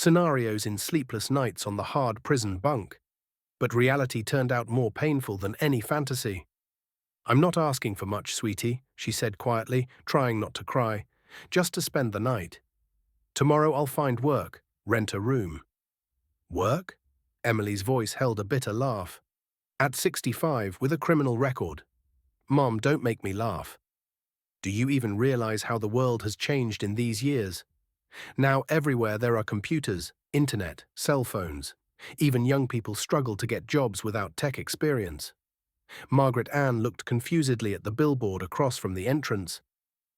scenarios in sleepless nights on the hard prison bunk. But reality turned out more painful than any fantasy. "I'm not asking for much, sweetie," she said quietly, trying not to cry. "Just to spend the night. Tomorrow I'll find work, rent a room." "Work?" Emily's voice held a bitter laugh. "At 65, with a criminal record. Mom, don't make me laugh. Do you even realize how the world has changed in these years? Now everywhere there are computers, internet, cell phones. Even young people struggle to get jobs without tech experience." Margaret Ann looked confusedly at the billboard across from the entrance.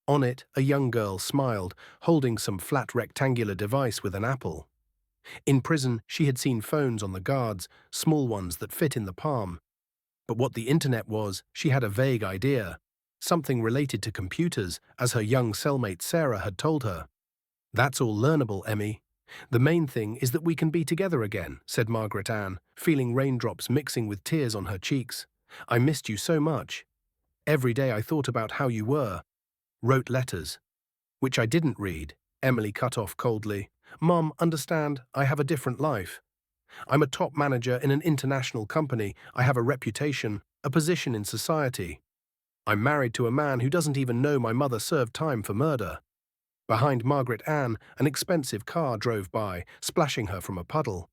On it, a young girl smiled, holding some flat rectangular device with an apple. In prison, she had seen phones on the guards, small ones that fit in the palm. But what the internet was, she had a vague idea. Something related to computers, as her young cellmate Sarah had told her. "That's all learnable, Emmy. The main thing is that we can be together again," said Margaret Ann, feeling raindrops mixing with tears on her cheeks. "I missed you so much. Every day I thought about how you were. Wrote letters." "Which I didn't read," Emily cut off coldly. "Mom, understand, I have a different life. I'm a top manager in an international company. I have a reputation, a position in society. I'm married to a man who doesn't even know my mother served time for murder." Behind Margaret Ann, an expensive car drove by, splashing her from a puddle.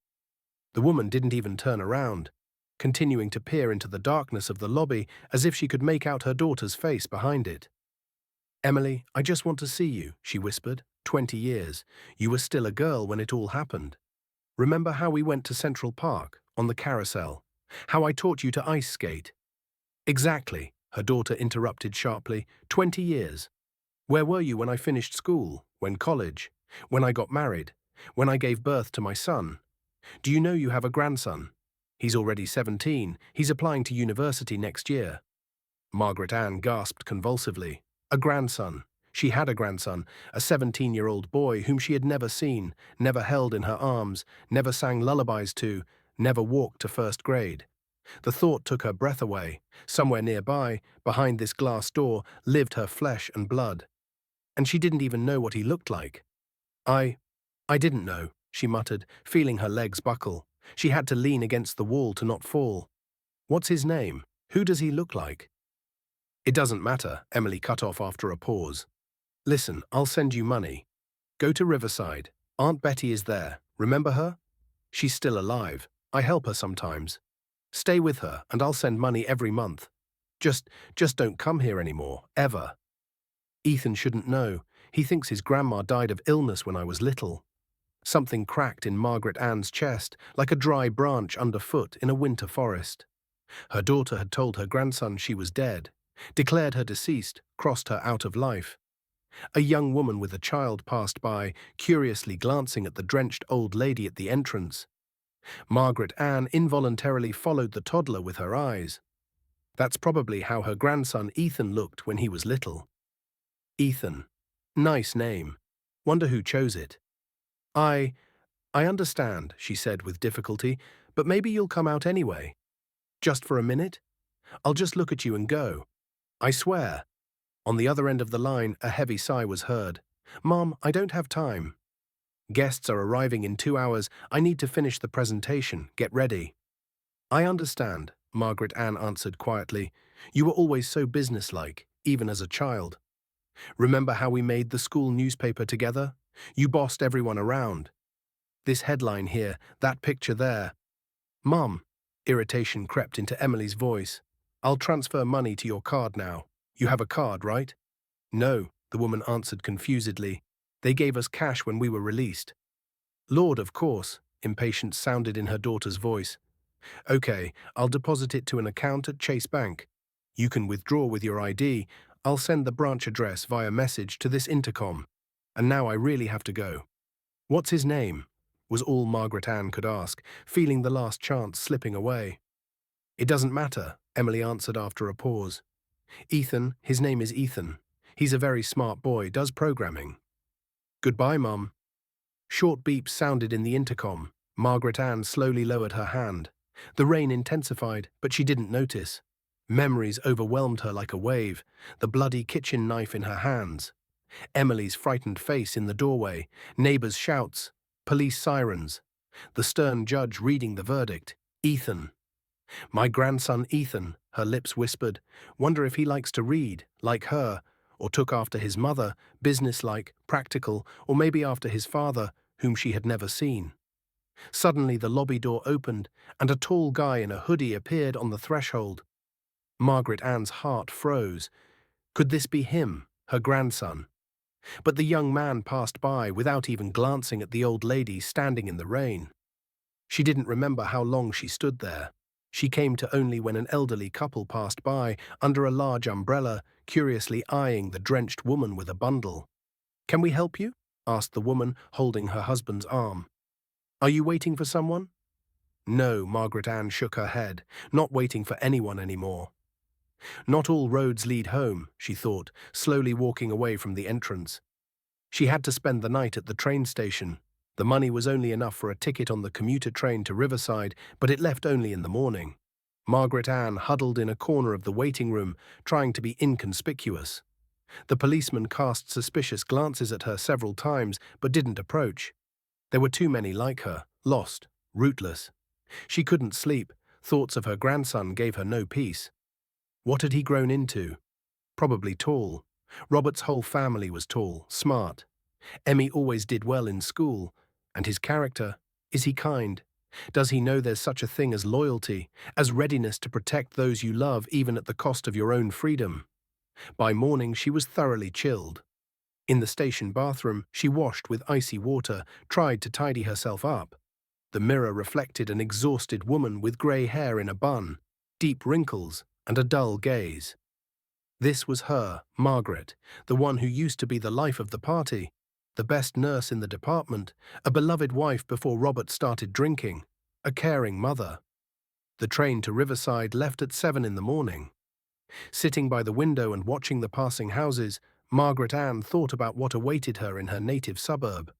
The woman didn't even turn around, continuing to peer into the darkness of the lobby as if she could make out her daughter's face behind it. "Emily, I just want to see you," she whispered. 20 years. You were still a girl when it all happened. Remember how we went to Central Park, on the carousel? How I taught you to ice skate?" "Exactly," her daughter interrupted sharply. 20 years. Where were you when I finished school, when college, when I got married, when I gave birth to my son? Do you know you have a grandson? He's already 17. He's applying to university next year." Margaret Ann gasped convulsively. A grandson. She had a grandson, a 17-year-old boy whom she had never seen, never held in her arms, never sang lullabies to, never walked to first grade. The thought took her breath away. Somewhere nearby, behind this glass door, lived her flesh and blood. And she didn't even know what he looked like. I didn't know," she muttered, feeling her legs buckle. She had to lean against the wall to not fall. "What's his name? Who does he look like?" "It doesn't matter," Emily cut off after a pause. "Listen, I'll send you money. Go to Riverside. Aunt Betty is there. Remember her? She's still alive. I help her sometimes. Stay with her, and I'll send money every month. Just don't come here anymore, ever. Ethan shouldn't know. He thinks his grandma died of illness when I was little." Something cracked in Margaret Ann's chest, like a dry branch underfoot in a winter forest. Her daughter had told her grandson she was dead, declared her deceased, crossed her out of life. A young woman with a child passed by, curiously glancing at the drenched old lady at the entrance. Margaret Ann involuntarily followed the toddler with her eyes. That's probably how her grandson Ethan looked when he was little. Ethan. Nice name. Wonder who chose it. I understand," she said with difficulty, "but maybe you'll come out anyway. Just for a minute? I'll just look at you and go. I swear." On the other end of the line, a heavy sigh was heard. "Mom, I don't have time. Guests are arriving in 2 hours. I need to finish the presentation. Get ready." "I understand," Margaret Ann answered quietly. "You were always so businesslike, even as a child. Remember how we made the school newspaper together? You bossed everyone around. This headline here, that picture there." "Mom," irritation crept into Emily's voice. "I'll transfer money to your card now. You have a card, right?" "No," the woman answered confusedly. "They gave us cash when we were released." "Lord, of course," impatience sounded in her daughter's voice. "Okay, I'll deposit it to an account at Chase Bank. You can withdraw with your ID. I'll send the branch address via message to this intercom. And now I really have to go." "What's his name?" was all Margaret Ann could ask, feeling the last chance slipping away. "It doesn't matter," Emily answered after a pause. "Ethan, his name is Ethan. He's a very smart boy, does programming." "Goodbye, Mum." Short beeps sounded in the intercom. Margaret Ann slowly lowered her hand. The rain intensified, but she didn't notice. Memories overwhelmed her like a wave, the bloody kitchen knife in her hands, Emily's frightened face in the doorway, neighbors' shouts, Police sirens. The stern judge reading the verdict. Ethan. My grandson Ethan, her lips whispered. Wonder if he likes to read, like her, or took after his mother, businesslike, practical, or maybe after his father, whom she had never seen. Suddenly the lobby door opened, and a tall guy in a hoodie appeared on the threshold. Margaret Ann's heart froze. Could this be him, her grandson? But the young man passed by without even glancing at the old lady standing in the rain. She didn't remember how long she stood there. She came to only when an elderly couple passed by under a large umbrella, curiously eyeing the drenched woman with a bundle. "Can we help you?" asked the woman, holding her husband's arm. "Are you waiting for someone?" No, Margaret Ann shook her head, not waiting for anyone anymore. Not all roads lead home, she thought, slowly walking away from the entrance. She had to spend the night at the train station. The money was only enough for a ticket on the commuter train to Riverside, but it left only in the morning. Margaret Ann huddled in a corner of the waiting room, trying to be inconspicuous. The policeman cast suspicious glances at her several times, but didn't approach. There were too many like her, lost, rootless. She couldn't sleep. Thoughts of her grandson gave her no peace. What had he grown into? Probably tall. Robert's whole family was tall, smart. Emmy always did well in school. And his character? Is he kind? Does he know there's such a thing as loyalty, as readiness to protect those you love even at the cost of your own freedom? By morning she was thoroughly chilled. In the station bathroom, she washed with icy water, tried to tidy herself up. The mirror reflected an exhausted woman with grey hair in a bun, deep wrinkles, and a dull gaze. This was her, Margaret, the one who used to be the life of the party, the best nurse in the department, a beloved wife before Robert started drinking, a caring mother. The train to Riverside left at 7 in the morning. Sitting by the window and watching the passing houses, Margaret Ann thought about what awaited her in her native suburb.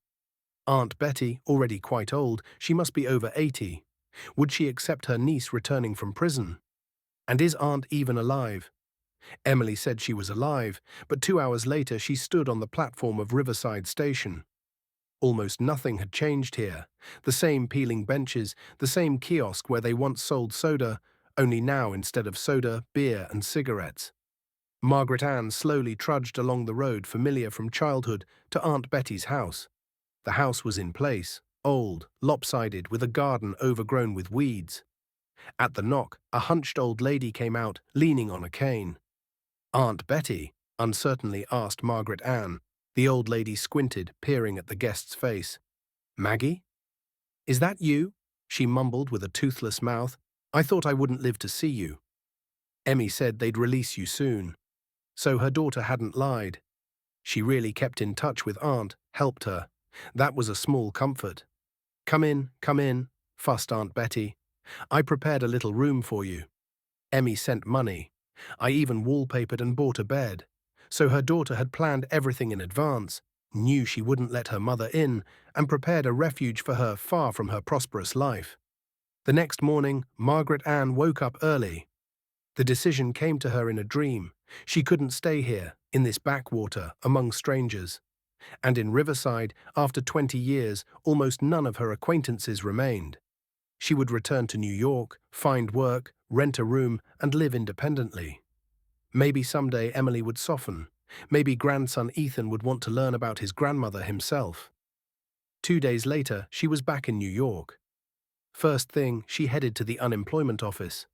Aunt Betty, already quite old, she must be over 80. Would she accept her niece returning from prison? And is Aunt even alive? Emily said she was alive, but 2 hours later she stood on the platform of Riverside Station. Almost nothing had changed here. The same peeling benches, the same kiosk where they once sold soda, only now instead of soda, beer and cigarettes. Margaret Ann slowly trudged along the road familiar from childhood to Aunt Betty's house. The house was in place, old, lopsided, with a garden overgrown with weeds. At the knock, a hunched old lady came out, leaning on a cane. "Aunt Betty?" uncertainly asked Margaret Ann. The old lady squinted, peering at the guest's face. "Maggie? Is that you?" she mumbled with a toothless mouth. "I thought I wouldn't live to see you." Emmy said they'd release you soon. So her daughter hadn't lied. She really kept in touch with Aunt, helped her. That was a small comfort. Come in, fussed Aunt Betty. "I prepared a little room for you." Emmy sent money. I even wallpapered and bought a bed. So her daughter had planned everything in advance, knew she wouldn't let her mother in, and prepared a refuge for her far from her prosperous life. The next morning, Margaret Ann woke up early. The decision came to her in a dream. She couldn't stay here, in this backwater, among strangers. And in Riverside, after 20 years, almost none of her acquaintances remained. She would return to New York, find work, rent a room, and live independently. Maybe someday Emily would soften. Maybe grandson Ethan would want to learn about his grandmother himself. 2 days later, she was back in New York. First thing, she headed to the unemployment office.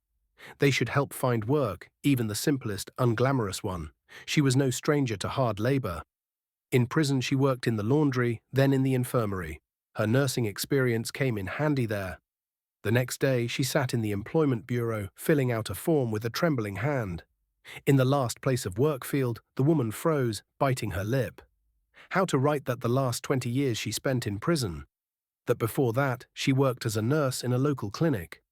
They should help find work, even the simplest, unglamorous one. She was no stranger to hard labor. In prison, she worked in the laundry, then in the infirmary. Her nursing experience came in handy there. The next day, she sat in the employment bureau, filling out a form with a trembling hand. In the last place of work field, the woman froze, biting her lip. How to write that the last 20 years she spent in prison? That before that, she worked as a nurse in a local clinic?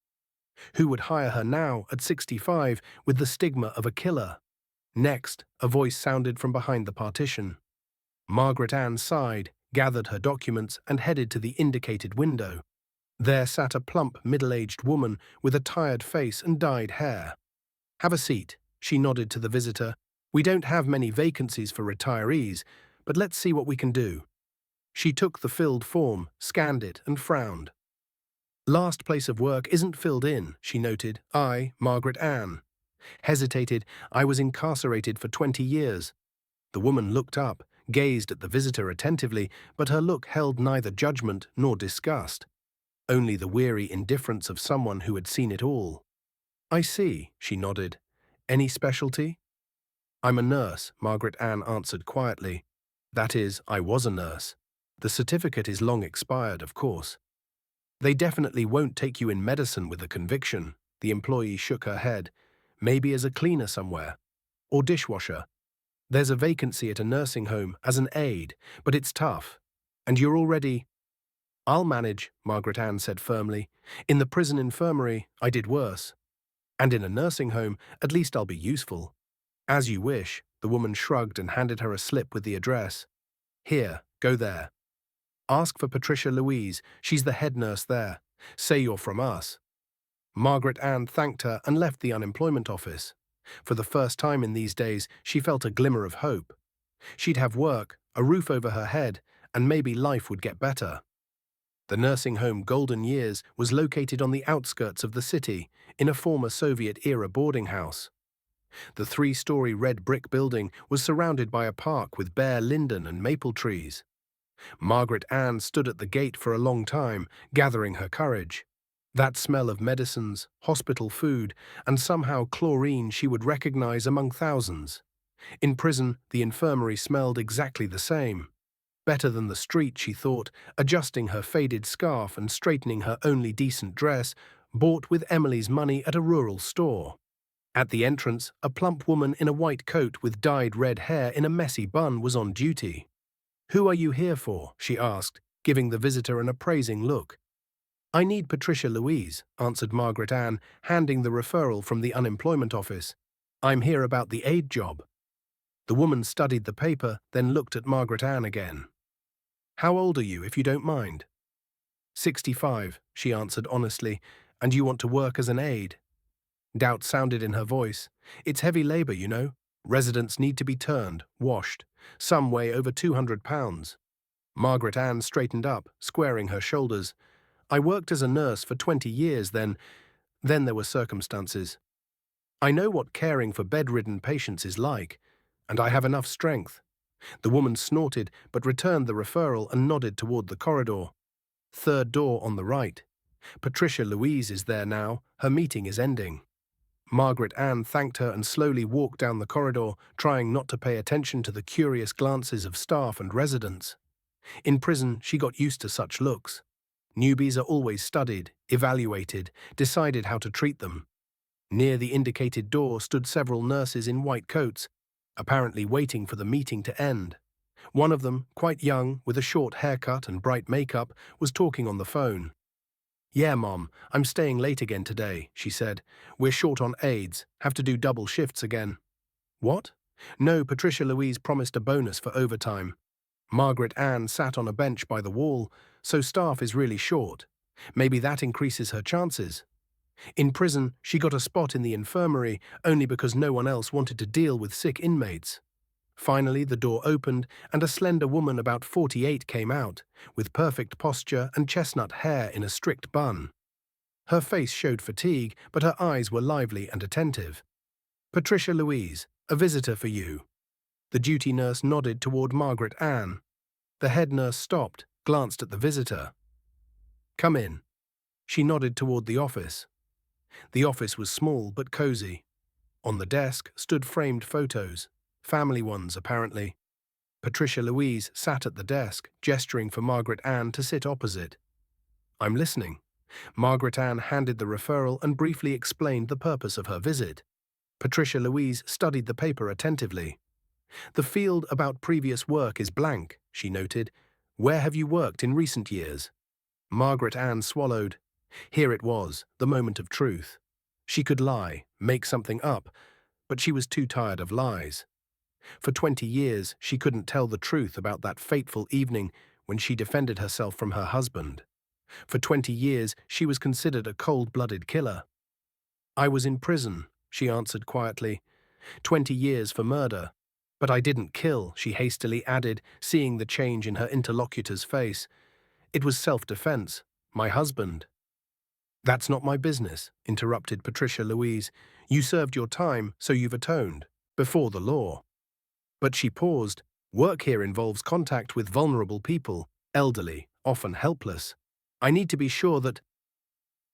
Who would hire her now, at 65, with the stigma of a killer? Next, a voice sounded from behind the partition. Margaret Ann sighed, gathered her documents, and headed to the indicated window. There sat a plump, middle-aged woman with a tired face and dyed hair. "Have a seat," she nodded to the visitor. "We don't have many vacancies for retirees, but let's see what we can do." She took the filled form, scanned it, and frowned. Last place of work isn't filled in, she noted. I, Margaret Ann. Hesitated. I was incarcerated for 20 years. The woman looked up, gazed at the visitor attentively, but her look held neither judgment nor disgust, only the weary indifference of someone who had seen it all. I see, she nodded. Any specialty? I'm a nurse, Margaret Ann answered quietly. That is, I was a nurse. The certificate is long expired, of course. They definitely won't take you in medicine with a conviction, the employee shook her head. Maybe as a cleaner somewhere. Or dishwasher. There's a vacancy at a nursing home as an aide, but it's tough. And you're already… I'll manage, Margaret Ann said firmly. In the prison infirmary, I did worse. And in a nursing home, at least I'll be useful. As you wish, the woman shrugged and handed her a slip with the address. Here, go there. Ask for Patricia Louise, she's the head nurse there. Say you're from us. Margaret Ann thanked her and left the unemployment office. For the first time in these days, she felt a glimmer of hope. She'd have work, a roof over her head, and maybe life would get better. The nursing home Golden Years was located on the outskirts of the city, in a former Soviet-era boarding house. The 3-story red brick building was surrounded by a park with bare linden and maple trees. Margaret Ann stood at the gate for a long time, gathering her courage. That smell of medicines, hospital food, and somehow chlorine she would recognize among thousands. In prison, the infirmary smelled exactly the same. Better than the street, she thought, adjusting her faded scarf and straightening her only decent dress, bought with Emily's money at a rural store. At the entrance, a plump woman in a white coat with dyed red hair in a messy bun was on duty. "Who are you here for?" she asked, giving the visitor an appraising look. "I need Patricia Louise," answered Margaret Ann, handing the referral from the unemployment office. "I'm here about the aide job." The woman studied the paper, then looked at Margaret Ann again. "How old are you, if you don't mind?" 65, she answered honestly. "And you want to work as an aide?" Doubt sounded in her voice. "It's heavy labor, you know. Residents need to be turned, washed. Some weigh over 200 pounds. Margaret Ann straightened up, squaring her shoulders. "I worked as a nurse for 20 years then there were circumstances. I know what caring for bedridden patients is like, and I have enough strength." The woman snorted but returned the referral and nodded toward the corridor. "Third door on the right. Patricia Louise is there now. Her meeting is ending." Margaret Ann thanked her and slowly walked down the corridor, trying not to pay attention to the curious glances of staff and residents. In prison, she got used to such looks. Newbies are always studied, evaluated, decided how to treat them. Near the indicated door stood several nurses in white coats, apparently waiting for the meeting to end. One of them, quite young, with a short haircut and bright makeup, was talking on the phone. "Yeah, Mom, I'm staying late again today," she said. "We're short on aides, have to do double shifts again." "What?" "No, Patricia Louise promised a bonus for overtime." Margaret Ann sat on a bench by the wall, so staff is really short. Maybe that increases her chances. In prison, she got a spot in the infirmary only because no one else wanted to deal with sick inmates. Finally, the door opened, and a slender woman about 48 came out, with perfect posture and chestnut hair in a strict bun. Her face showed fatigue, but her eyes were lively and attentive. "Patricia Louise, a visitor for you." The duty nurse nodded toward Margaret Ann. The head nurse stopped, glanced at the visitor. "Come in." She nodded toward the office. The office was small but cozy. On the desk stood framed photos, family ones apparently. Patricia Louise sat at the desk, gesturing for Margaret Ann to sit opposite. "I'm listening." Margaret Ann handed the referral and briefly explained the purpose of her visit. Patricia Louise studied the paper attentively. "The field about previous work is blank," she noted. "Where have you worked in recent years?" Margaret Ann swallowed. Here it was, the moment of truth. She could lie, make something up, but she was too tired of lies. For 20 years, she couldn't tell the truth about that fateful evening when she defended herself from her husband. For 20 years, she was considered a cold-blooded killer. "I was in prison," she answered quietly. 20 years for murder. But I didn't kill, she hastily added, seeing the change in her interlocutor's face. It was self-defense. My husband. That's not my business, interrupted Patricia Louise. You served your time, so you've atoned. Before the law. But she paused. Work here involves contact with vulnerable people, elderly, often helpless. I need to be sure that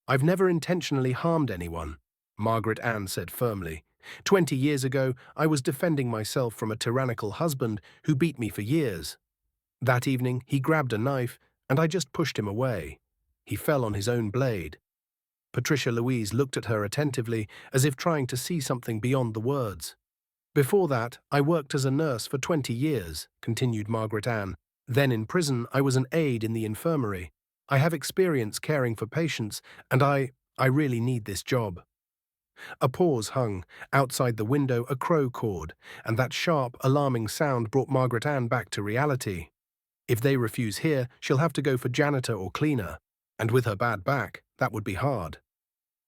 I've never intentionally harmed anyone, Margaret Ann said firmly. 20 years ago, I was defending myself from a tyrannical husband who beat me for years. That evening, he grabbed a knife, and I just pushed him away. He fell on his own blade. Patricia Louise looked at her attentively, as if trying to see something beyond the words. Before that, I worked as a nurse for 20 years, continued Margaret Ann. Then in prison, I was an aide in the infirmary. I have experience caring for patients, and I really need this job. A pause hung. Outside the window, a crow cawed, and that sharp, alarming sound brought Margaret Ann back to reality. If they refuse here, she'll have to go for janitor or cleaner. And with her bad back, that would be hard.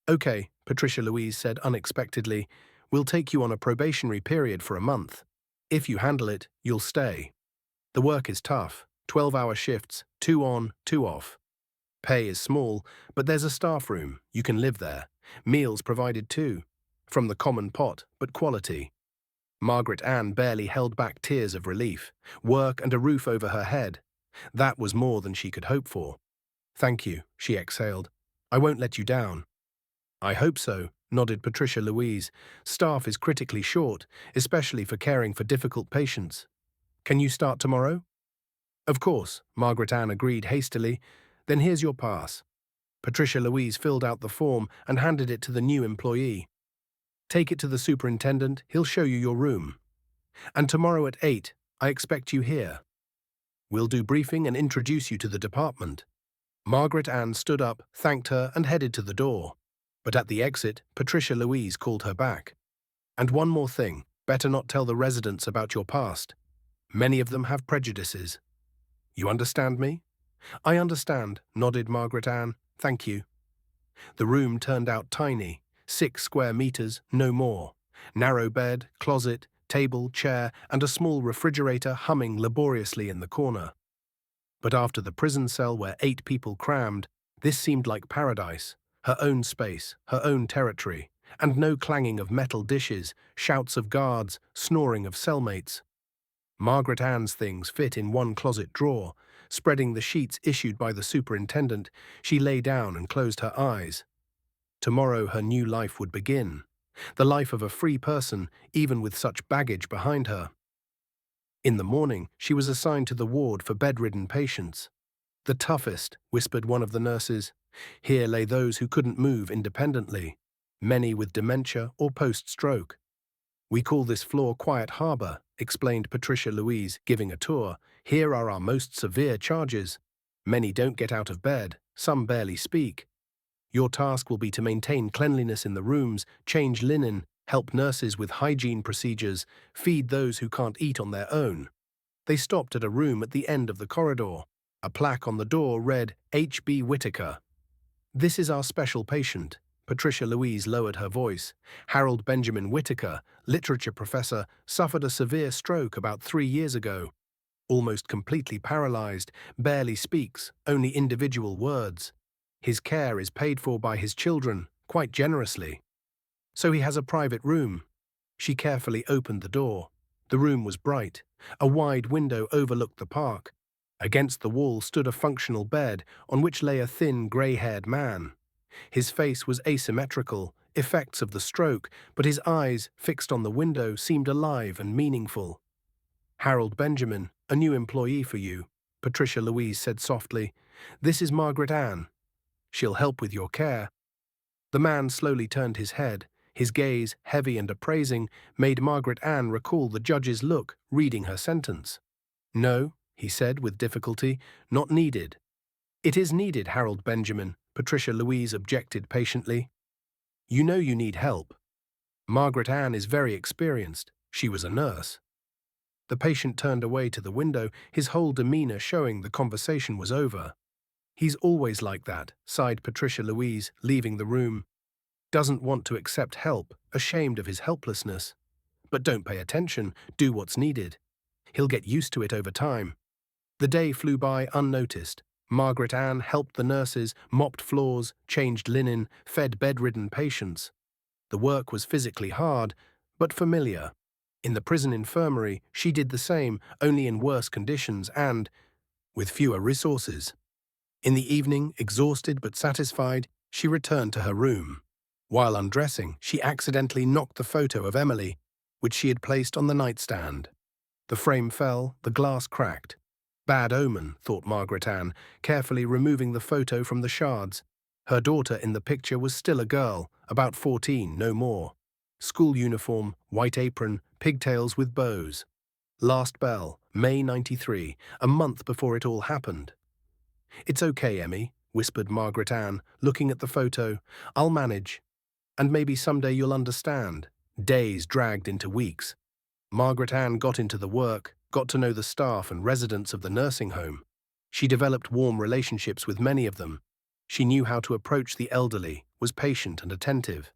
Okay, Patricia Louise said unexpectedly. We'll take you on a probationary period for a month. If you handle it, you'll stay. The work is tough, 12-hour shifts, 2 on, 2 off. Pay is small, but there's a staff room, you can live there. Meals provided too. From the common pot, but quality. Margaret Ann barely held back tears of relief. Work and a roof over her head. That was more than she could hope for. Thank you, she exhaled. I won't let you down. I hope so, nodded Patricia Louise. Staff is critically short, especially for caring for difficult patients. Can you start tomorrow? Of course, Margaret Ann agreed hastily. Then here's your pass. Patricia Louise filled out the form and handed it to the new employee. Take it to the superintendent, he'll show you your room. And tomorrow at 8, I expect you here. We'll do briefing and introduce you to the department. Margaret Ann stood up, thanked her, and headed to the door. But at the exit, Patricia Louise called her back. And one more thing, better not tell the residents about your past. Many of them have prejudices. You understand me? I understand, nodded Margaret Ann. Thank you. The room turned out tiny, 6 square meters, no more. Narrow bed, closet, table, chair, and a small refrigerator humming laboriously in the corner. But after the prison cell where 8 people crammed, this seemed like paradise. Her own space, her own territory, and no clanging of metal dishes, shouts of guards, snoring of cellmates. Margaret Ann's things fit in one closet drawer. Spreading the sheets issued by the superintendent, she lay down and closed her eyes. Tomorrow her new life would begin. The life of a free person, even with such baggage behind her. In the morning, she was assigned to the ward for bedridden patients. The toughest, whispered one of the nurses. Here lay those who couldn't move independently, many with dementia or post-stroke. We call this floor Quiet Harbor, explained Patricia Louise, giving a tour. Here are our most severe charges. Many don't get out of bed, some barely speak. Your task will be to maintain cleanliness in the rooms, change linen, help nurses with hygiene procedures, feed those who can't eat on their own. They stopped at a room at the end of the corridor. A plaque on the door read, H.B. Whitaker. This is our special patient. Patricia Louise lowered her voice. Harold Benjamin Whitaker, literature professor, suffered a severe stroke about 3 years ago. Almost completely paralyzed, barely speaks, only individual words. His care is paid for by his children, quite generously. So he has a private room. She carefully opened the door. The room was bright. A wide window overlooked the park. Against the wall stood a functional bed on which lay a thin, grey-haired man. His face was asymmetrical, effects of the stroke, but his eyes, fixed on the window, seemed alive and meaningful. Harold Benjamin, a new employee for you, Patricia Louise said softly. This is Margaret Ann. She'll help with your care. The man slowly turned his head. His gaze, heavy and appraising, made Margaret Ann recall the judge's look, reading her sentence. No, he said with difficulty, not needed. It is needed, Harold Benjamin, Patricia Louise objected patiently. You know you need help. Margaret Ann is very experienced. She was a nurse. The patient turned away to the window, his whole demeanor showing the conversation was over. He's always like that, sighed Patricia Louise, leaving the room. Doesn't want to accept help, ashamed of his helplessness. But don't pay attention, do what's needed. He'll get used to it over time. The day flew by unnoticed. Margaret Ann helped the nurses, mopped floors, changed linen, fed bedridden patients. The work was physically hard, but familiar. In the prison infirmary, she did the same, only in worse conditions and with fewer resources. In the evening, exhausted but satisfied, she returned to her room. While undressing, she accidentally knocked the photo of Emily, which she had placed on the nightstand. The frame fell, the glass cracked. Bad omen, thought Margaret Ann, carefully removing the photo from the shards. Her daughter in the picture was still a girl, about 14, no more. School uniform, white apron, pigtails with bows. Last bell, May 93, a month before it all happened. "It's okay, Emmy," whispered Margaret Ann, looking at the photo. "I'll manage. And maybe someday you'll understand." Days dragged into weeks. Margaret Ann got into the work, got to know the staff and residents of the nursing home. She developed warm relationships with many of them. She knew how to approach the elderly, was patient and attentive.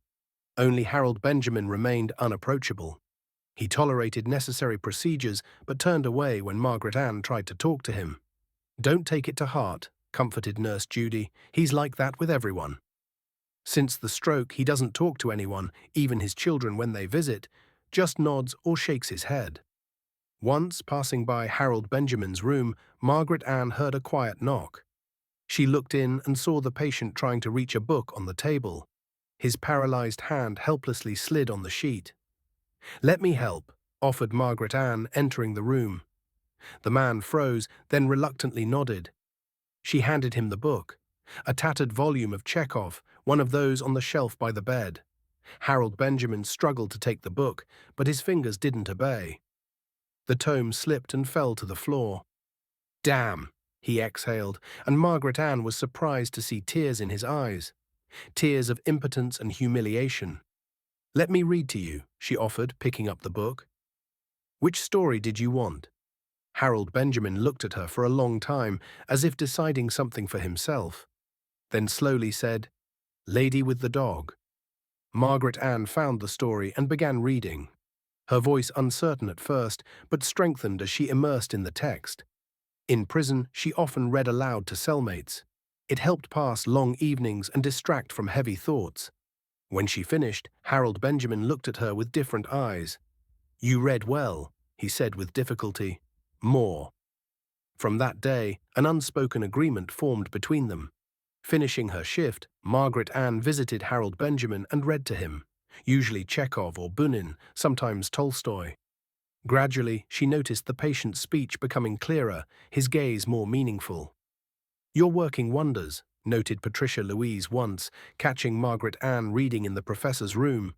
Only Harold Benjamin remained unapproachable. He tolerated necessary procedures but turned away when Margaret Ann tried to talk to him. "Don't take it to heart," comforted Nurse Judy. "He's like that with everyone. Since the stroke, he doesn't talk to anyone, even his children when they visit, just nods or shakes his head." Once, passing by Harold Benjamin's room, Margaret Ann heard a quiet knock. She looked in and saw the patient trying to reach a book on the table. His paralyzed hand helplessly slid on the sheet. "Let me help," offered Margaret Ann, entering the room. The man froze, then reluctantly nodded. She handed him the book, a tattered volume of Chekhov, one of those on the shelf by the bed. Harold Benjamin struggled to take the book, but his fingers didn't obey. The tome slipped and fell to the floor. "Damn," he exhaled, and Margaret Ann was surprised to see tears in his eyes. Tears of impotence and humiliation. "Let me read to you," she offered, picking up the book. "Which story did you want?" Harold Benjamin looked at her for a long time, as if deciding something for himself, then slowly said, "Lady with the Dog." Margaret Ann found the story and began reading. Her voice uncertain at first, but strengthened as she immersed in the text. In prison, she often read aloud to cellmates. It helped pass long evenings and distract from heavy thoughts. When she finished, Harold Benjamin looked at her with different eyes. "You read well," he said with difficulty. "More." From that day, an unspoken agreement formed between them. Finishing her shift, Margaret Ann visited Harold Benjamin and read to him, usually Chekhov or Bunin, sometimes Tolstoy. Gradually, she noticed the patient's speech becoming clearer, his gaze more meaningful. "You're working wonders," noted Patricia Louise once, catching Margaret Ann reading in the professor's room.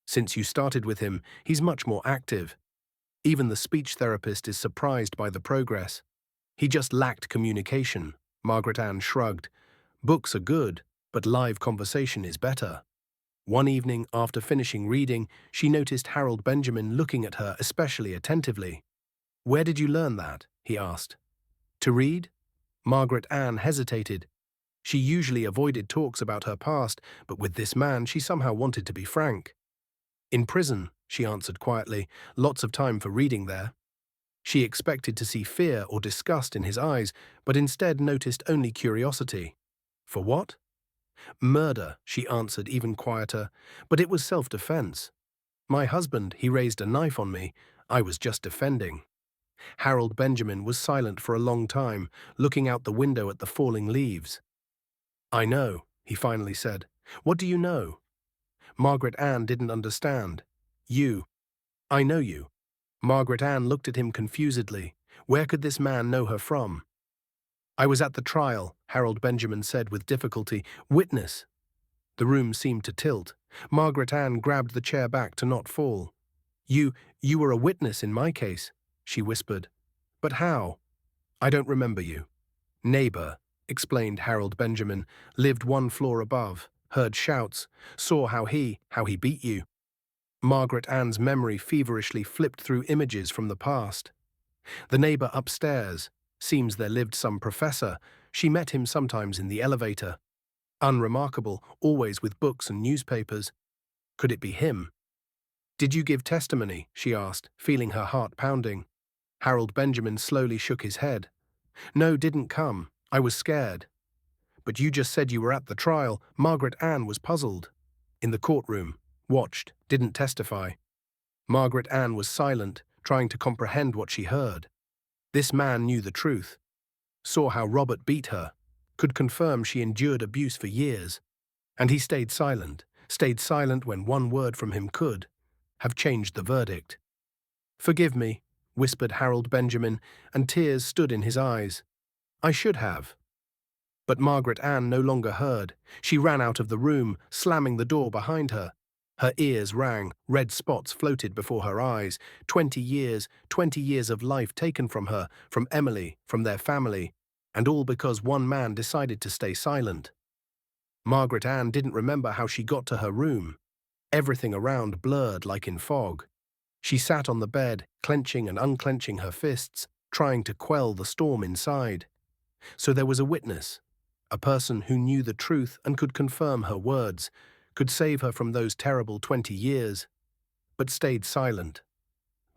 "Since you started with him, he's much more active. Even the speech therapist is surprised by the progress. He just lacked communication." Margaret Ann shrugged. "Books are good, but live conversation is better." One evening, after finishing reading, she noticed Harold Benjamin looking at her especially attentively. "Where did you learn that?" he asked. "To read?" Margaret Ann hesitated. She usually avoided talks about her past, but with this man she somehow wanted to be frank. "In prison," she answered quietly, "lots of time for reading there." She expected to see fear or disgust in his eyes, but instead noticed only curiosity. "For what?" "Murder," she answered even quieter, "but it was self-defense. My husband, he raised a knife on me. I was just defending." Harold Benjamin was silent for a long time, looking out the window at the falling leaves. "I know," he finally said. "What do you know?" Margaret Ann didn't understand. "You. I know you." Margaret Ann looked at him confusedly. Where could this man know her from? "I was at the trial," Harold Benjamin said with difficulty. "Witness." The room seemed to tilt. Margaret Ann grabbed the chair back to not fall. You were a witness in my case," she whispered. "But how?" "I don't remember you." "Neighbor," explained Harold Benjamin, "lived one floor above, heard shouts, saw how he beat you." Margaret Ann's memory feverishly flipped through images from the past. The neighbor upstairs. Seems there lived some professor. She met him sometimes in the elevator. Unremarkable, always with books and newspapers. Could it be him? Did you give testimony? She asked, feeling her heart pounding. Harold Benjamin slowly shook his head. No, didn't come. I was scared. But you just said you were at the trial. Margaret Ann was puzzled. In the courtroom. Watched. Didn't testify. Margaret Ann was silent, trying to comprehend what she heard. This man knew the truth. Saw how Robert beat her. Could confirm she endured abuse for years. And he stayed silent when one word from him could have changed the verdict. Forgive me, whispered Harold Benjamin, and tears stood in his eyes. I should have. But Margaret Ann no longer heard. She ran out of the room, slamming the door behind her. Her ears rang, red spots floated before her eyes. 20 years of life taken from her, from Emily, from their family, and all because one man decided to stay silent. Margaret Ann didn't remember how she got to her room. Everything around blurred like in fog. She sat on the bed, clenching and unclenching her fists, trying to quell the storm inside. So there was a witness, a person who knew the truth and could confirm her words, could save her from those terrible 20 years, but stayed silent.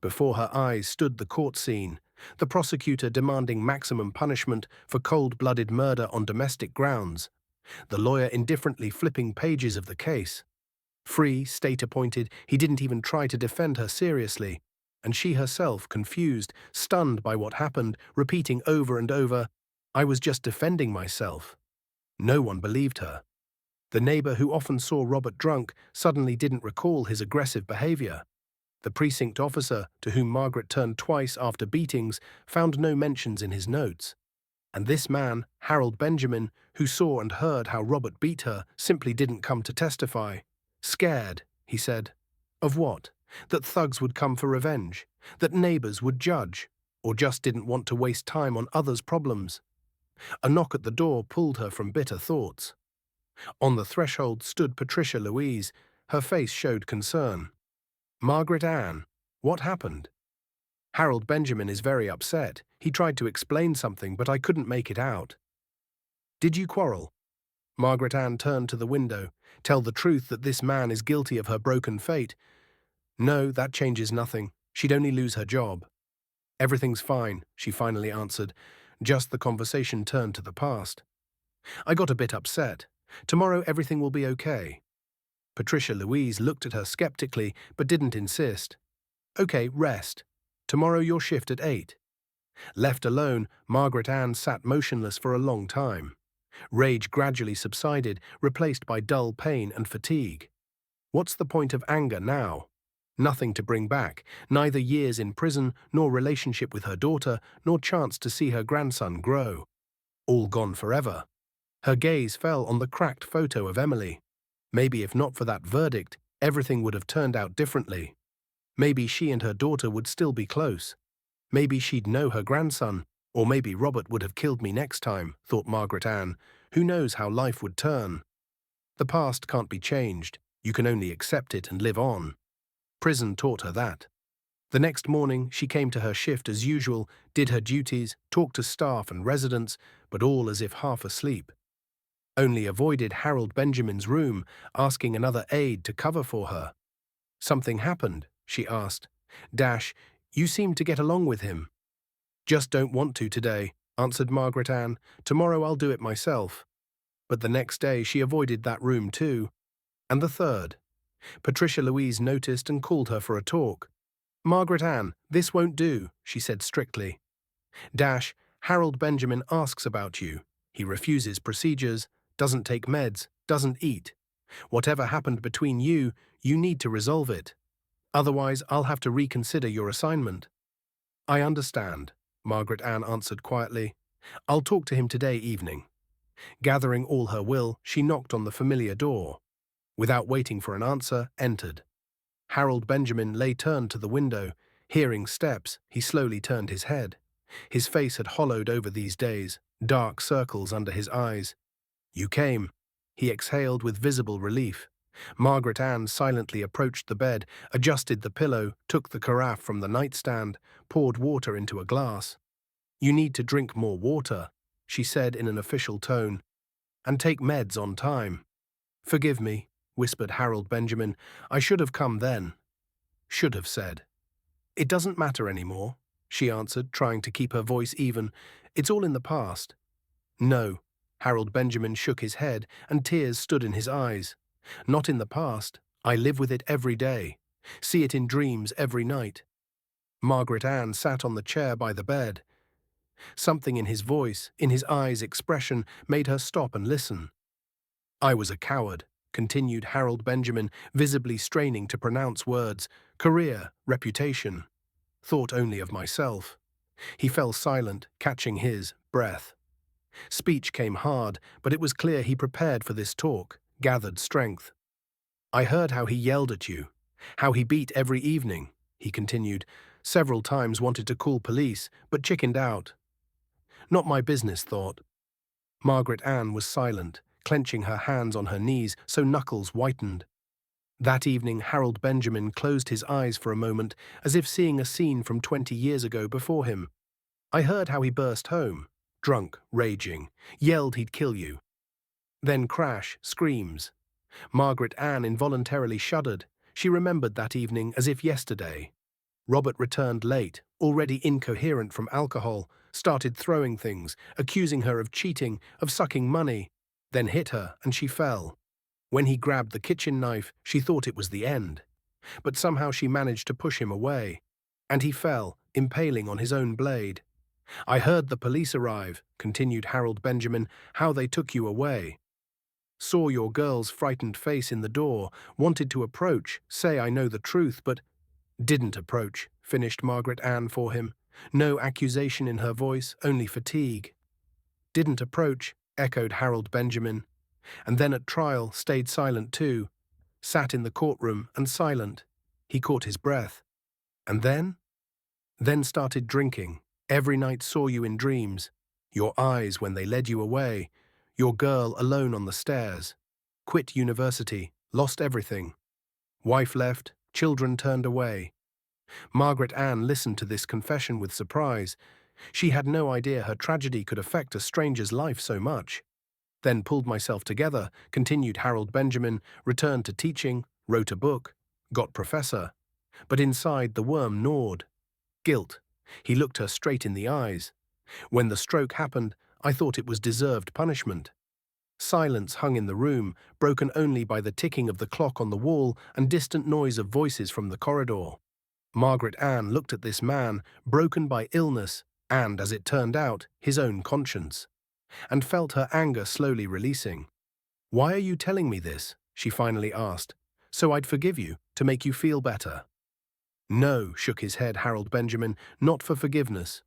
Before her eyes stood the court scene, the prosecutor demanding maximum punishment for cold-blooded murder on domestic grounds, the lawyer indifferently flipping pages of the case. Free, state-appointed, he didn't even try to defend her seriously, and she herself, confused, stunned by what happened, repeating over and over, I was just defending myself. No one believed her. The neighbor who often saw Robert drunk suddenly didn't recall his aggressive behavior. The precinct officer, to whom Margaret turned twice after beatings, found no mentions in his notes. And this man, Harold Benjamin, who saw and heard how Robert beat her, simply didn't come to testify. Scared, he said. Of what? That thugs would come for revenge? That neighbors would judge? Or just didn't want to waste time on others' problems? A knock at the door pulled her from bitter thoughts. On the threshold stood Patricia Louise. Her face showed concern. Margaret Ann, what happened? Harold Benjamin is very upset. He tried to explain something, but I couldn't make it out. Did you quarrel? Margaret Ann turned to the window. Tell the truth that this man is guilty of her broken fate. No, that changes nothing. She'd only lose her job. Everything's fine, she finally answered. Just the conversation turned to the past. I got a bit upset. Tomorrow everything will be okay. Patricia Louise looked at her skeptically, but didn't insist. Okay, rest. Tomorrow your shift at 8. Left alone, Margaret Ann sat motionless for a long time. Rage gradually subsided, replaced by dull pain and fatigue. What's the point of anger now? Nothing to bring back, neither years in prison, nor relationship with her daughter, nor chance to see her grandson grow. All gone forever. Her gaze fell on the cracked photo of Emily. Maybe if not for that verdict, everything would have turned out differently. Maybe she and her daughter would still be close. Maybe she'd know her grandson, or maybe Robert would have killed me next time, thought Margaret Ann. Who knows how life would turn? The past can't be changed. You can only accept it and live on. Prison taught her that. The next morning, she came to her shift as usual, did her duties, talked to staff and residents, but all as if half asleep. Only avoided Harold Benjamin's room, asking another aide to cover for her. Something happened, she asked. You seem to get along with him. Just don't want to today, answered Margaret Ann. Tomorrow I'll do it myself. But the next day she avoided that room too. And the third. Patricia Louise noticed and called her for a talk. Margaret Ann, this won't do, she said strictly. Harold Benjamin asks about you. He refuses procedures, doesn't take meds, doesn't eat. Whatever happened between you, you need to resolve it. Otherwise, I'll have to reconsider your assignment. I understand, Margaret Ann answered quietly. I'll talk to him today evening. Gathering all her will, she knocked on the familiar door. Without waiting for an answer, entered. Harold Benjamin lay turned to the window. Hearing steps, he slowly turned his head. His face had hollowed over these days, dark circles under his eyes. You came, he exhaled with visible relief. Margaret Ann silently approached the bed, adjusted the pillow, took the carafe from the nightstand, poured water into a glass. You need to drink more water, she said in an official tone, and take meds on time. Forgive me, whispered Harold Benjamin. I should have come then. should have said. It doesn't matter anymore, she answered, trying to keep her voice even. It's all in the past. No, Harold Benjamin shook his head, and tears stood in his eyes. Not in the past. I live with it every day. See it in dreams every night. Margaret Ann sat on the chair by the bed. Something in his voice, in his eyes' expression, made her stop and listen. I was a coward, continued Harold Benjamin, visibly straining to pronounce words. Career, reputation. Thought only of myself. He fell silent, catching his breath. Speech came hard, but it was clear he prepared for this talk, gathered strength. I heard how he yelled at you, how he beat every evening, he continued. Several times wanted to call police, but chickened out. Not my business, thought. Margaret Ann was silent, clenching her hands on her knees so knuckles whitened. That evening Harold Benjamin closed his eyes for a moment, as if seeing a scene from 20 years ago before him. I heard how he burst home, drunk, raging, yelled he'd kill you. Then crash, screams. Margaret Ann involuntarily shuddered. She remembered that evening as if yesterday. Robert returned late, already incoherent from alcohol, started throwing things, accusing her of cheating, of sucking money, then hit her and she fell. When he grabbed the kitchen knife, she thought it was the end. But somehow she managed to push him away. And he fell, impaling on his own blade. I heard the police arrive, continued Harold Benjamin, how they took you away. Saw your girl's frightened face in the door, wanted to approach, say I know the truth, but didn't approach, finished Margaret Ann for him. No accusation in her voice, only fatigue. Didn't approach, echoed Harold Benjamin. And then at trial stayed silent too. Sat in the courtroom and silent. He caught his breath. And then? Then started drinking. Every night saw you in dreams. Your eyes when they led you away. Your girl alone on the stairs. Quit university, lost everything. Wife left, children turned away. Margaret Ann listened to this confession with surprise. She had no idea her tragedy could affect a stranger's life so much. Then pulled myself together, continued Harold Benjamin, returned to teaching, wrote a book, got professor. But inside the worm gnawed. Guilt. He looked her straight in the eyes. When the stroke happened, I thought it was deserved punishment. Silence hung in the room, broken only by the ticking of the clock on the wall and distant noise of voices from the corridor. Margaret Ann looked at this man, broken by illness and, as it turned out, his own conscience, and felt her anger slowly releasing. "Why are you telling me this?" she finally asked. "So I'd forgive you, to make you feel better." "No," shook his head Harold Benjamin, "not for forgiveness.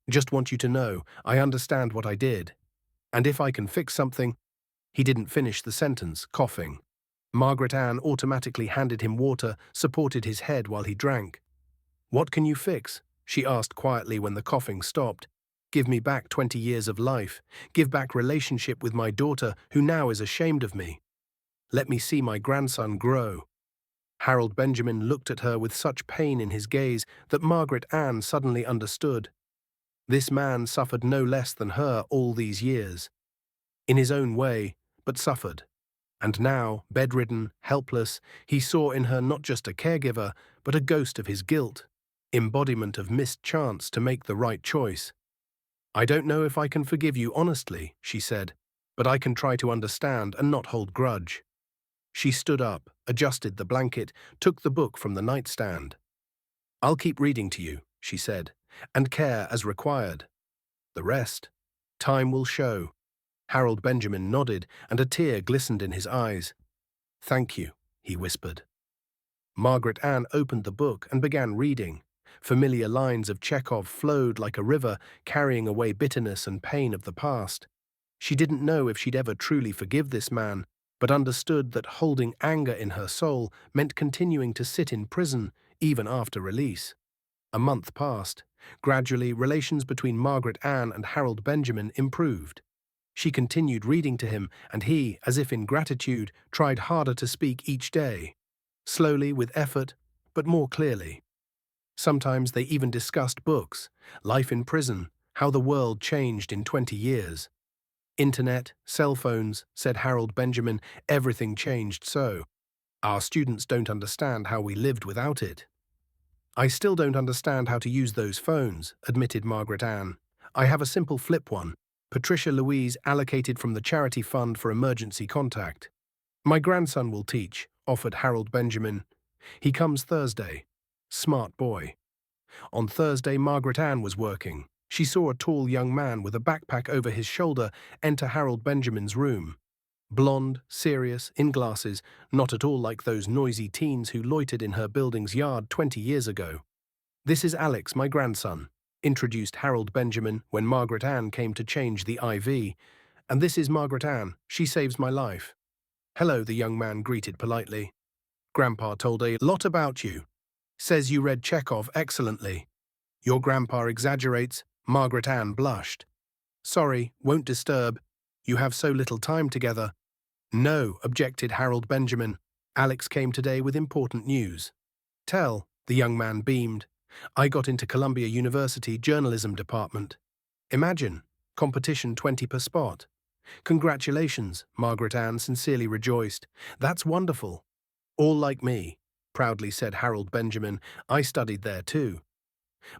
Just want you to know, I understand what I did. And if I can fix something—" He didn't finish the sentence, coughing. Margaret Ann automatically handed him water, supported his head while he drank. "What can you fix?" she asked quietly when the coughing stopped. "Give me back 20 years of life. Give back relationship with my daughter, who now is ashamed of me. Let me see my grandson grow." Harold Benjamin looked at her with such pain in his gaze that Margaret Ann suddenly understood. This man suffered no less than her all these years. In his own way, but suffered. And now, bedridden, helpless, he saw in her not just a caregiver, but a ghost of his guilt, embodiment of missed chance to make the right choice. "I don't know if I can forgive you honestly," she said, "but I can try to understand and not hold grudge." She stood up, adjusted the blanket, took the book from the nightstand. "I'll keep reading to you," she said, "and care as required. The rest, time will show." Harold Benjamin nodded, and a tear glistened in his eyes. "Thank you," he whispered. Margaret Ann opened the book and began reading. Familiar lines of Chekhov flowed like a river, carrying away bitterness and pain of the past. She didn't know if she'd ever truly forgive this man, but understood that holding anger in her soul meant continuing to sit in prison, even after release. A month passed. Gradually, relations between Margaret Ann and Harold Benjamin improved. She continued reading to him, and he, as if in gratitude, tried harder to speak each day. Slowly, with effort, but more clearly. Sometimes they even discussed books, life in prison, how the world changed in 20 years. "Internet, cell phones," said Harold Benjamin, "everything changed so. Our students don't understand how we lived without it." I still don't understand how to use those phones, admitted Margaret Ann. I have a simple flip one. Patricia Louise allocated from the charity fund for emergency contact. My grandson will teach, offered Harold Benjamin. He comes Thursday. Smart boy. On Thursday, Margaret Ann was working. She saw a tall young man with a backpack over his shoulder enter Harold Benjamin's room. Blonde, serious, in glasses, not at all like those noisy teens who loitered in her building's yard 20 years ago. This is Alex, my grandson, introduced Harold Benjamin when Margaret Ann came to change the IV. And this is Margaret Ann. She saves my life. Hello, the young man greeted politely. Grandpa told a lot about you. Says you read Chekhov excellently. Your grandpa exaggerates. Margaret Ann blushed. Sorry, won't disturb. You have so little time together. No, objected Harold Benjamin. Alex came today with important news. Tell, the young man beamed. I got into Columbia University journalism department. Imagine, competition 20 per spot. Congratulations, Margaret Ann sincerely rejoiced. That's wonderful. All like me, proudly said Harold Benjamin. I studied there too.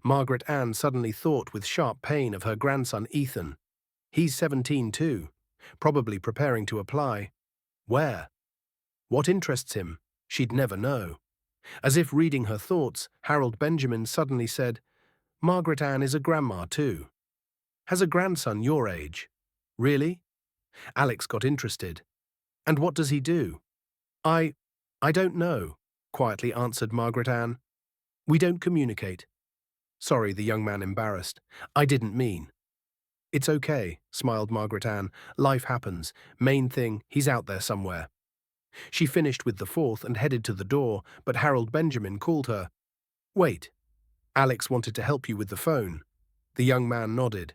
Margaret Ann suddenly thought with sharp pain of her grandson Ethan. He's 17 too, probably preparing to apply. Where? What interests him? She'd never know. As if reading her thoughts, Harold Benjamin suddenly said, Margaret Ann is a grandma too. Has a grandson your age. Really? Alex got interested. And what does he do? I don't know, quietly answered Margaret Ann. We don't communicate. Sorry, the young man embarrassed. I didn't mean. It's okay, smiled Margaret Ann. Life happens. Main thing, he's out there somewhere. She finished with the fourth and headed to the door, but Harold Benjamin called her. Wait. Alex wanted to help you with the phone. The young man nodded.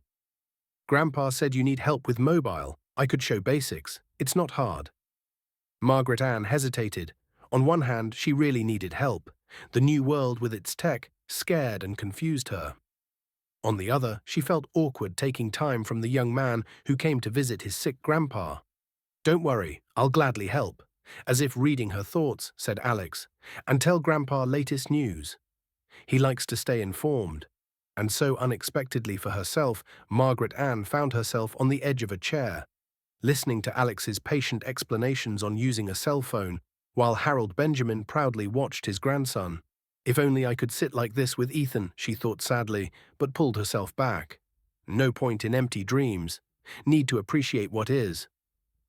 Grandpa said you need help with mobile. I could show basics. It's not hard. Margaret Ann hesitated. On one hand, she really needed help. The new world with its tech scared and confused her. On the other, she felt awkward taking time from the young man who came to visit his sick grandpa. Don't worry, I'll gladly help. As if reading her thoughts, said Alex, and tell Grandpa latest news. He likes to stay informed. And so unexpectedly for herself, Margaret Ann found herself on the edge of a chair, listening to Alex's patient explanations on using a cell phone, while Harold Benjamin proudly watched his grandson. If only I could sit like this with Ethan, she thought sadly, but pulled herself back. No point in empty dreams. Need to appreciate what is.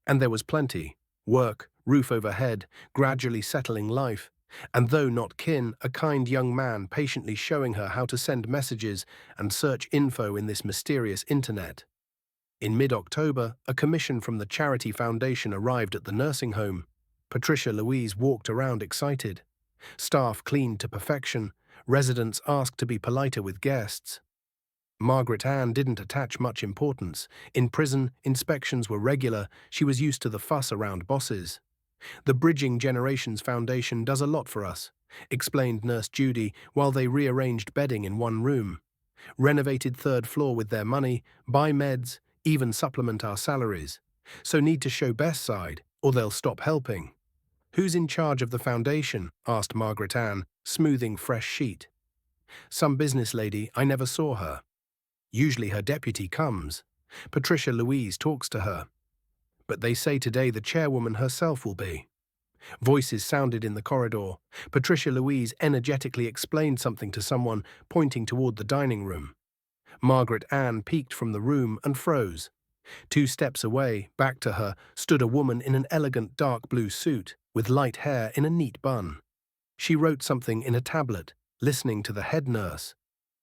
And there was plenty. Work, roof overhead, gradually settling life. And though not kin, a kind young man patiently showing her how to send messages and search info in this mysterious internet. In mid-October, a commission from the Charity Foundation arrived at the nursing home. Patricia Louise walked around excited. Staff cleaned to perfection. Residents asked to be politer with guests. Margaret Ann didn't attach much importance. In prison, inspections were regular. She was used to the fuss around bosses. The Bridging Generations Foundation does a lot for us, explained Nurse Judy while they rearranged bedding in one room. Renovated third floor with their money, buy meds, even supplement our salaries. So need to show best side, or they'll stop helping. Who's in charge of the foundation? Asked Margaret Ann, smoothing fresh sheet. Some business lady, I never saw her. Usually her deputy comes. Patricia Louise talks to her. But they say today the chairwoman herself will be. Voices sounded in the corridor. Patricia Louise energetically explained something to someone, pointing toward the dining room. Margaret Ann peeked from the room and froze. 2 steps away, back to her, stood a woman in an elegant dark blue suit, with light hair in a neat bun. She wrote something in a tablet, listening to the head nurse.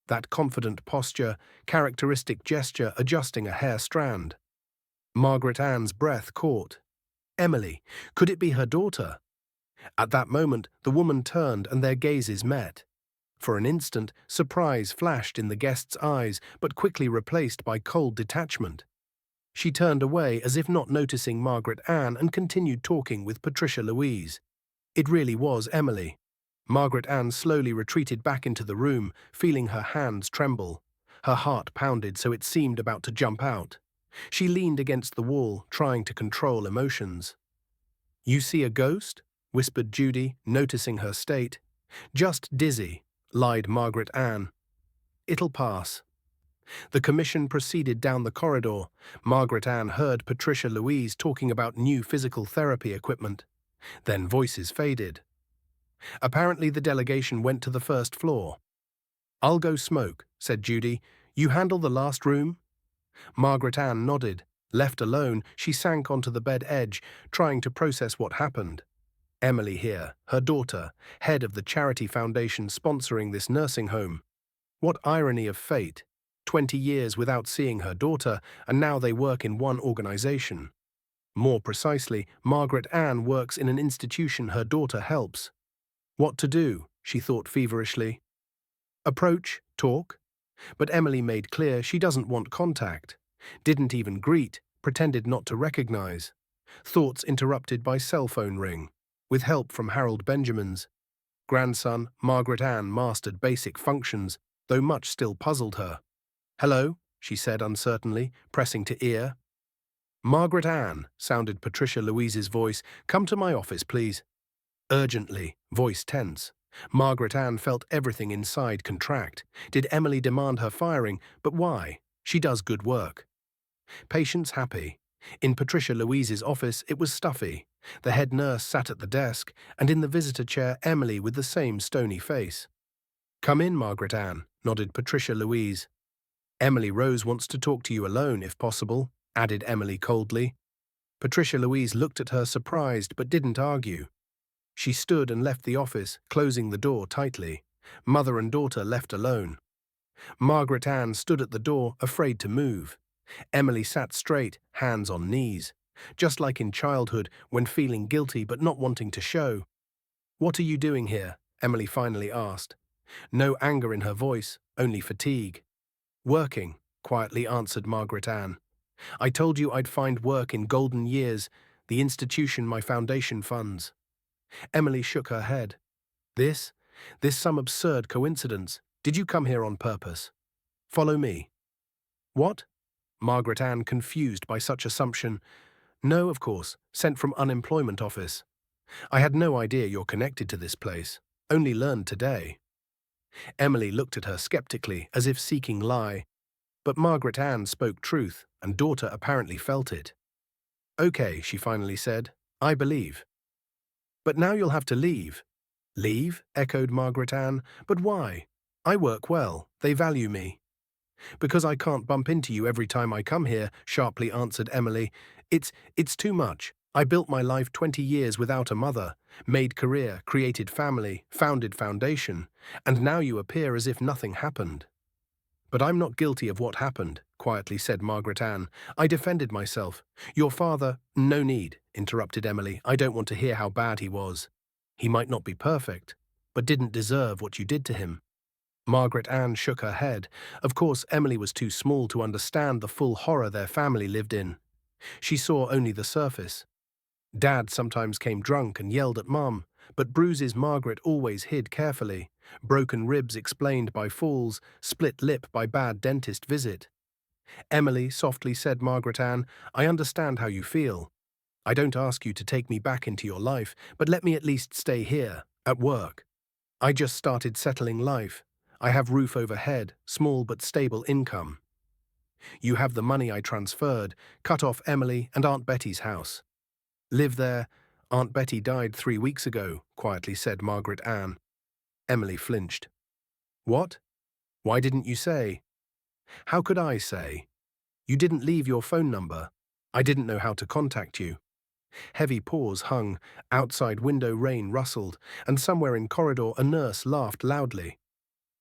That confident posture, characteristic gesture adjusting a hair strand. Margaret Ann's breath caught. Emily, could it be her daughter? At that moment, the woman turned and their gazes met. For an instant, surprise flashed in the guest's eyes, but quickly replaced by cold detachment. She turned away as if not noticing Margaret Ann and continued talking with Patricia Louise. It really was Emily. Margaret Ann slowly retreated back into the room, feeling her hands tremble. Her heart pounded so it seemed about to jump out. She leaned against the wall, trying to control emotions. You see a ghost? Whispered Judy, noticing her state. Just dizzy. lied Margaret Ann. It'll pass. The commission proceeded down the corridor. Margaret Ann heard Patricia Louise talking about new physical therapy equipment. Then voices faded. Apparently the delegation went to the first floor. "I'll go smoke," said Judy. "You handle the last room?" Margaret Ann nodded. Left alone, she sank onto the bed edge, trying to process what happened. Emily here, her daughter, head of the charity foundation sponsoring this nursing home. What irony of fate. 20 years without seeing her daughter, and now they work in one organization. More precisely, Margaret Ann works in an institution her daughter helps. What to do, she thought feverishly. Approach, talk? But Emily made clear she doesn't want contact. Didn't even greet, pretended not to recognize. Thoughts interrupted by cell phone ring. With help from Harold Benjamin's grandson, Margaret Ann mastered basic functions, though much still puzzled her. "Hello," she said uncertainly, pressing to ear. "Margaret Ann," sounded Patricia Louise's voice. "Come to my office, please." Urgently, voice tense. Margaret Ann felt everything inside contract. Did Emily demand her firing? But why? She does good work. Patients happy. In Patricia Louise's office, it was stuffy. The head nurse sat at the desk, and in the visitor chair, Emily with the same stony face. "Come in, Margaret Ann," nodded Patricia Louise. "Emily Rose wants to talk to you alone, if possible," added Emily coldly. Patricia Louise looked at her surprised but didn't argue. She stood and left the office, closing the door tightly. Mother and daughter left alone. Margaret Ann stood at the door, afraid to move. Emily sat straight, hands on knees. Just like in childhood, when feeling guilty but not wanting to show. "What are you doing here?" Emily finally asked. No anger in her voice, only fatigue. "Working," quietly answered Margaret Ann. "I told you I'd find work in golden years, the institution my foundation funds." Emily shook her head. This some absurd coincidence. Did you come here on purpose?" "Follow me." "What?" Margaret Ann, confused by such assumption. "No, of course, sent from unemployment office. I had no idea you're connected to this place. Only learned today." Emily looked at her skeptically, as if seeking lie. But Margaret Ann spoke truth, and daughter apparently felt it. "Okay," she finally said. "I believe. But now you'll have to leave." "Leave?" echoed Margaret Ann. "But why? I work well. They value me." "Because I can't bump into you every time I come here," sharply answered Emily. It's too much. I built my life 20 years without a mother, made career, created family, founded foundation, and now you appear as if nothing happened." "But I'm not guilty of what happened," quietly said Margaret Ann. "I defended myself. Your father—" "No need," interrupted Emily. "I don't want to hear how bad he was. He might not be perfect, but didn't deserve what you did to him." Margaret Ann shook her head. Of course, Emily was too small to understand the full horror their family lived in. She saw only the surface. Dad sometimes came drunk and yelled at Mum, but bruises Margaret always hid carefully. Broken ribs explained by falls, split lip by bad dentist visit. "Emily," softly said Margaret Ann, "I understand how you feel. I don't ask you to take me back into your life, but let me at least stay here, at work. I just started settling life. I have roof overhead, small but stable income. You have the money I transferred, cut off Emily and Aunt Betty's house. Live there. Aunt Betty died 3 weeks ago," quietly said Margaret Ann. Emily flinched. "What? Why didn't you say?" "How could I say? You didn't leave your phone number. I didn't know how to contact you." Heavy pause hung, outside window rain rustled, and somewhere in corridor a nurse laughed loudly.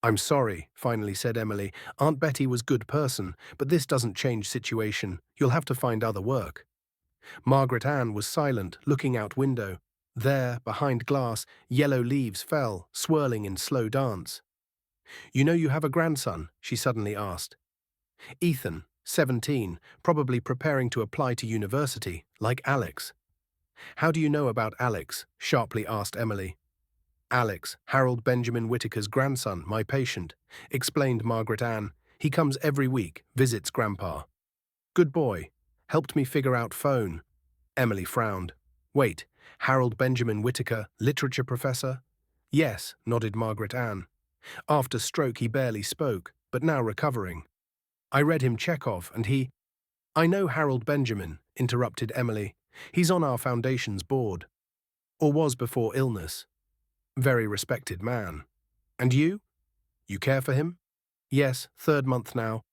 "I'm sorry," finally said Emily. "Aunt Betty was good person, but this doesn't change situation. You'll have to find other work." Margaret Ann was silent, looking out window. There, behind glass, yellow leaves fell, swirling in slow dance. "You know you have a grandson?" she suddenly asked. "Ethan, 17, probably preparing to apply to university, like Alex." "How do you know about Alex?" sharply asked Emily. "Alex, Harold Benjamin Whittaker's grandson, my patient," explained Margaret Ann. "He comes every week, visits Grandpa. Good boy. Helped me figure out phone." Emily frowned. "Wait, Harold Benjamin Whittaker, literature professor?" "Yes," nodded Margaret Ann. After stroke he barely spoke, but now recovering. I read him Chekhov and he— I know Harold Benjamin, interrupted Emily. He's on our foundation's board. Or was before illness. Very respected man. And you? You care for him? Yes, third month now.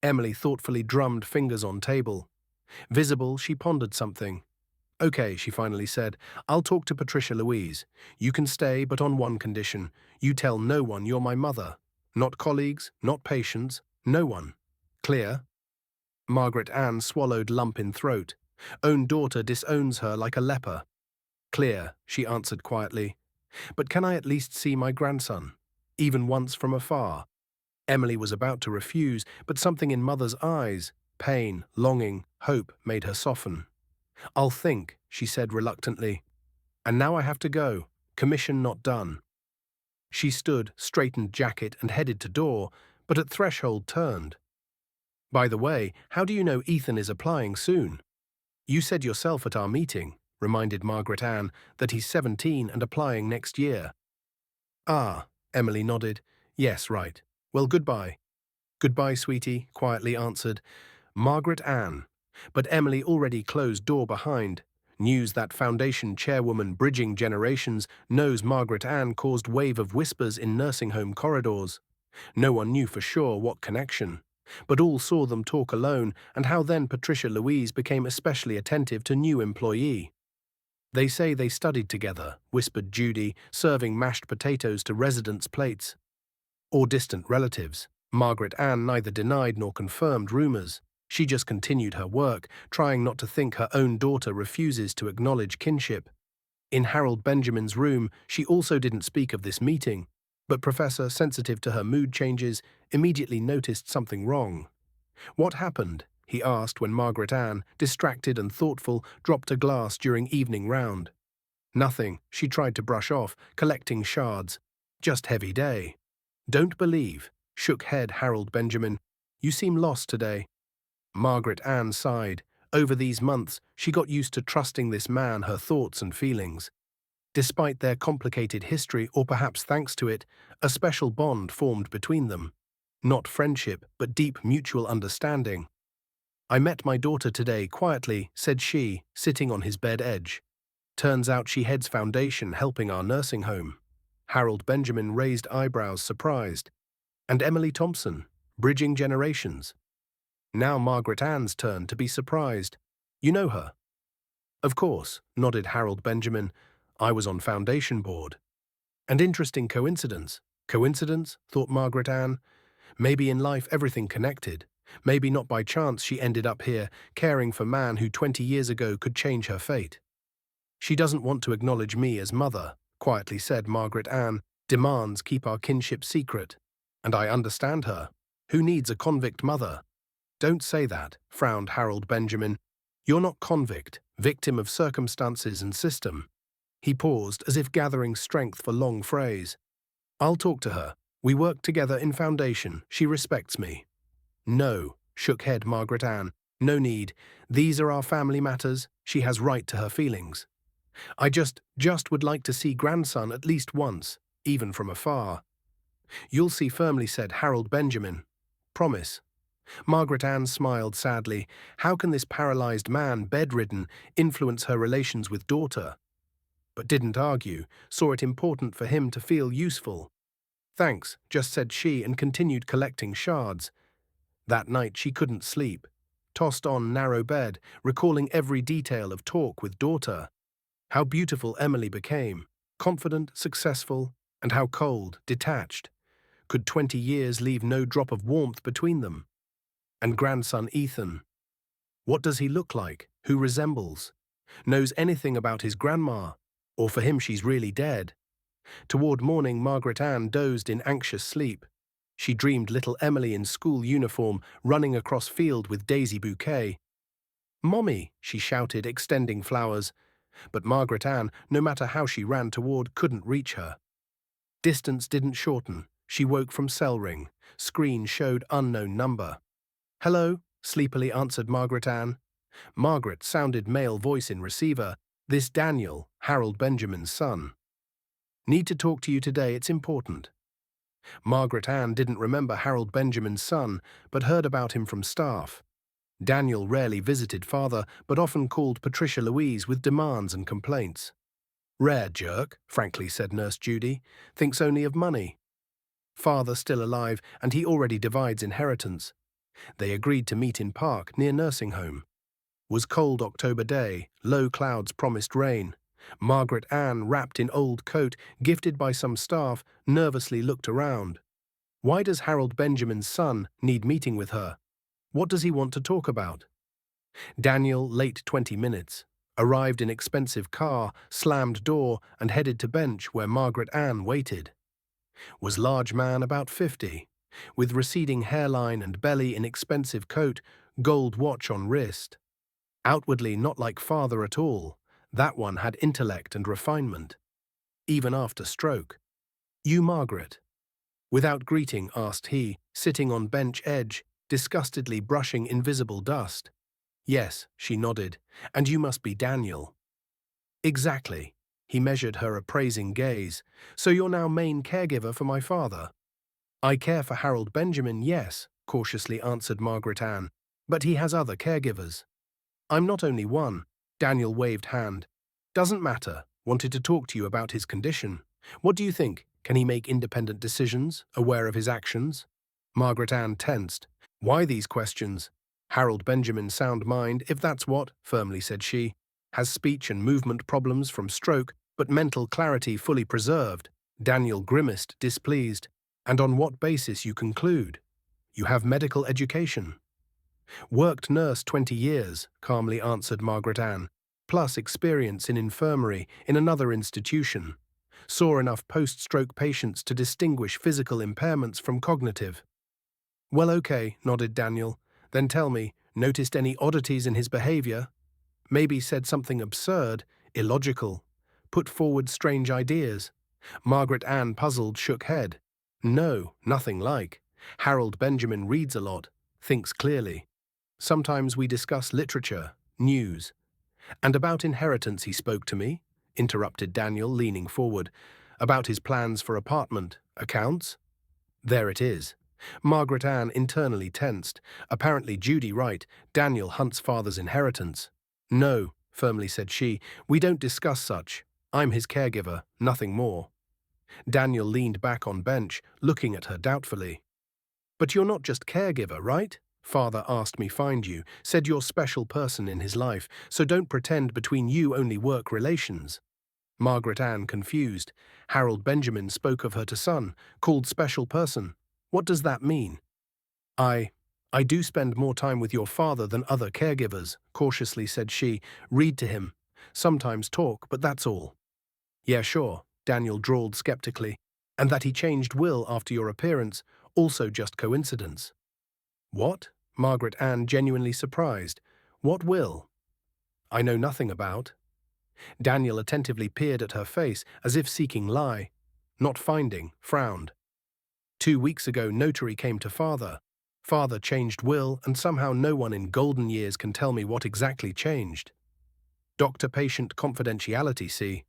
Emily thoughtfully drummed fingers on table. Visible, she pondered something. Okay, she finally said, I'll talk to Patricia Louise. You can stay, but on one condition. You tell no one you're my mother. Not colleagues, not patients, no one. Clear? Margaret Ann swallowed lump in throat. Own daughter disowns her like a leper. Clear, she answered quietly. But can I at least see my grandson? Even once from afar? Emily was about to refuse, but something in Mother's eyes, pain, longing, hope, made her soften. I'll think, she said reluctantly. And now I have to go. Commission not done. She stood, straightened jacket and headed to door, but at threshold turned. By the way, how do you know Ethan is applying soon? You said yourself at our meeting, reminded Margaret Ann, that he's 17 and applying next year. Ah, Emily nodded. Yes, right. Well, goodbye. Goodbye, sweetie, quietly answered Margaret Ann. But Emily already closed door behind. News that foundation chairwoman bridging generations knows Margaret Ann caused wave of whispers in nursing home corridors. No one knew for sure what connection, but all saw them talk alone and how then Patricia Louise became especially attentive to new employee. They say they studied together, whispered Judy, serving mashed potatoes to residents' plates. Or distant relatives. Margaret Ann neither denied nor confirmed rumours. She just continued her work, trying not to think her own daughter refuses to acknowledge kinship. In Harold Benjamin's room, she also didn't speak of this meeting, but Professor, sensitive to her mood changes, immediately noticed something wrong. What happened? He asked when Margaret Ann, distracted and thoughtful, dropped a glass during evening round. Nothing, she tried to brush off, collecting shards. Just heavy day. Don't believe, shook head Harold Benjamin. You seem lost today. Margaret Ann sighed. Over these months, she got used to trusting this man her thoughts and feelings. Despite their complicated history, or perhaps thanks to it, a special bond formed between them. Not friendship, but deep mutual understanding. I met my daughter today quietly, said she, sitting on his bed edge. Turns out she heads foundation helping our nursing home. Harold Benjamin raised eyebrows surprised. And Emily Thompson, bridging generations. Now Margaret Ann's turn to be surprised. You know her? Of course, nodded Harold Benjamin. I was on foundation board. An interesting coincidence. Coincidence, thought Margaret Ann. Maybe in life everything connected. Maybe not by chance she ended up here, caring for man who 20 years ago could change her fate. She doesn't want to acknowledge me as mother, quietly said Margaret Ann. Demands keep our kinship secret. And I understand her. Who needs a convict mother? Don't say that, frowned Harold Benjamin. You're not convict, victim of circumstances and system. He paused, as if gathering strength for long phrase. I'll talk to her. We work together in foundation. She respects me. No, shook head Margaret Ann. No need. These are our family matters. She has right to her feelings. I just would like to see grandson at least once, even from afar. You'll see firmly, said Harold Benjamin. Promise. Margaret Ann smiled sadly. How can this paralyzed man, bedridden, influence her relations with daughter? But didn't argue, saw it important for him to feel useful. Thanks, just said she and continued collecting shards. That night she couldn't sleep. Tossed on narrow bed, recalling every detail of talk with daughter. How beautiful Emily became, confident, successful, and how cold, detached. Could 20 years leave no drop of warmth between them? And grandson Ethan. What does he look like? Who resembles? Knows anything about his grandma? Or for him she's really dead? Toward morning, Margaret Ann dozed in anxious sleep. She dreamed little Emily in school uniform, running across field with daisy bouquet. Mommy, she shouted, extending flowers. But Margaret Ann, no matter how she ran toward, couldn't reach her. Distance didn't shorten. She woke from cell ring. Screen showed unknown number. Hello, sleepily answered Margaret Ann. Margaret sounded male voice in receiver. This Daniel, Harold Benjamin's son. Need to talk to you today, it's important. Margaret Ann didn't remember Harold Benjamin's son, but heard about him from staff. Daniel rarely visited father, but often called Patricia Louise with demands and complaints. Rare jerk, frankly, said Nurse Judy, thinks only of money. Father still alive, and he already divides inheritance. They agreed to meet in park near nursing home. Was cold October day, low clouds promised rain. Margaret Ann, wrapped in old coat, gifted by some staff, nervously looked around. Why does Harold Benjamin's son need meeting with her? What does he want to talk about? Daniel, late 20 minutes, arrived in expensive car, slammed door, and headed to bench where Margaret Ann waited. Was large man about 50, with receding hairline and belly in expensive coat, gold watch on wrist. Outwardly not like father at all, that one had intellect and refinement. Even after stroke. You, Margaret? Without greeting, asked he, sitting on bench edge, disgustedly brushing invisible dust. Yes, she nodded, and you must be Daniel. Exactly. He measured her appraising gaze. So you're now main caregiver for my father? I care for Harold Benjamin, yes, cautiously answered Margaret Ann, but he has other caregivers. I'm not only one. Daniel waved hand. Doesn't matter. Wanted to talk to you about his condition. What do you think? Can he make independent decisions, aware of his actions? Margaret Ann tensed. Why these questions? Harold Benjamin sound mind, if that's what, firmly said she. Has speech and movement problems from stroke, but mental clarity fully preserved. Daniel grimaced, displeased. And on what basis you conclude? You have medical education. Worked nurse 20 years, calmly answered Margaret Ann, plus experience in infirmary in another institution. Saw enough post-stroke patients to distinguish physical impairments from cognitive. Well, okay, nodded Daniel. Then tell me, noticed any oddities in his behavior? Maybe said something absurd, illogical. Put forward strange ideas. Margaret Ann, puzzled, shook head. No, nothing like. Harold Benjamin reads a lot, thinks clearly. Sometimes we discuss literature, news. And about inheritance he spoke to me, interrupted Daniel, leaning forward. About his plans for apartment, accounts? There it is. Margaret Ann internally tensed. Apparently Judy right, Daniel hunts father's inheritance. No, firmly said she, we don't discuss such. I'm his caregiver, nothing more. Daniel leaned back on bench, looking at her doubtfully. But you're not just caregiver, right? Father asked me find you, said you're special person in his life, so don't pretend between you only work relations. Margaret Ann confused. Harold Benjamin spoke of her to son, called special person. What does that mean? I do spend more time with your father than other caregivers, cautiously said she. Read to him. Sometimes talk, but that's all. Yeah, sure, Daniel drawled skeptically. And that he changed will after your appearance, also just coincidence. What? Margaret Ann, genuinely surprised. What will? I know nothing about. Daniel attentively peered at her face, as if seeking lie. Not finding, frowned. 2 weeks ago, notary came to father. Father changed will, and somehow no one in golden years can tell me what exactly changed. Doctor-patient confidentiality, see?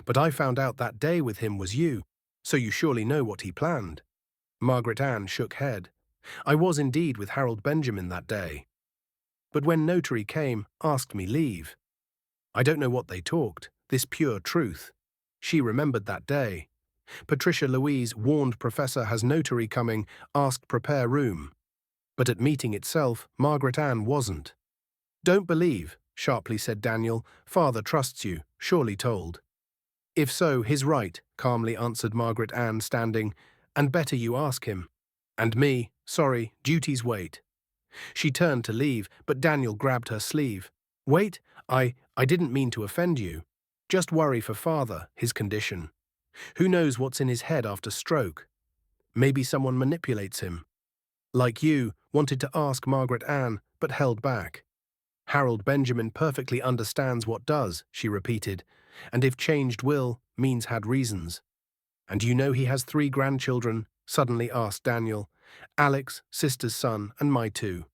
But I found out that day with him was you, so you surely know what he planned. Margaret Ann shook head. I was indeed with Harold Benjamin that day. But when notary came, asked me leave. I don't know what they talked, this pure truth. She remembered that day. Patricia Louise warned Professor has notary coming, asked prepare room. But at meeting itself, Margaret Ann wasn't. Don't believe, sharply said Daniel. Father trusts you, surely told. If so, he's right, calmly answered Margaret Ann, standing. And better you ask him. And me, sorry, duties wait. She turned to leave, but Daniel grabbed her sleeve. Wait, I didn't mean to offend you. Just worry for father, his condition. Who knows what's in his head after stroke? Maybe someone manipulates him. Like you, wanted to ask Margaret Ann, but held back. Harold Benjamin perfectly understands what does, she repeated, and if changed will means had reasons. And you know he has 3 grandchildren, suddenly asked Daniel. Alex, sister's son, and my 2.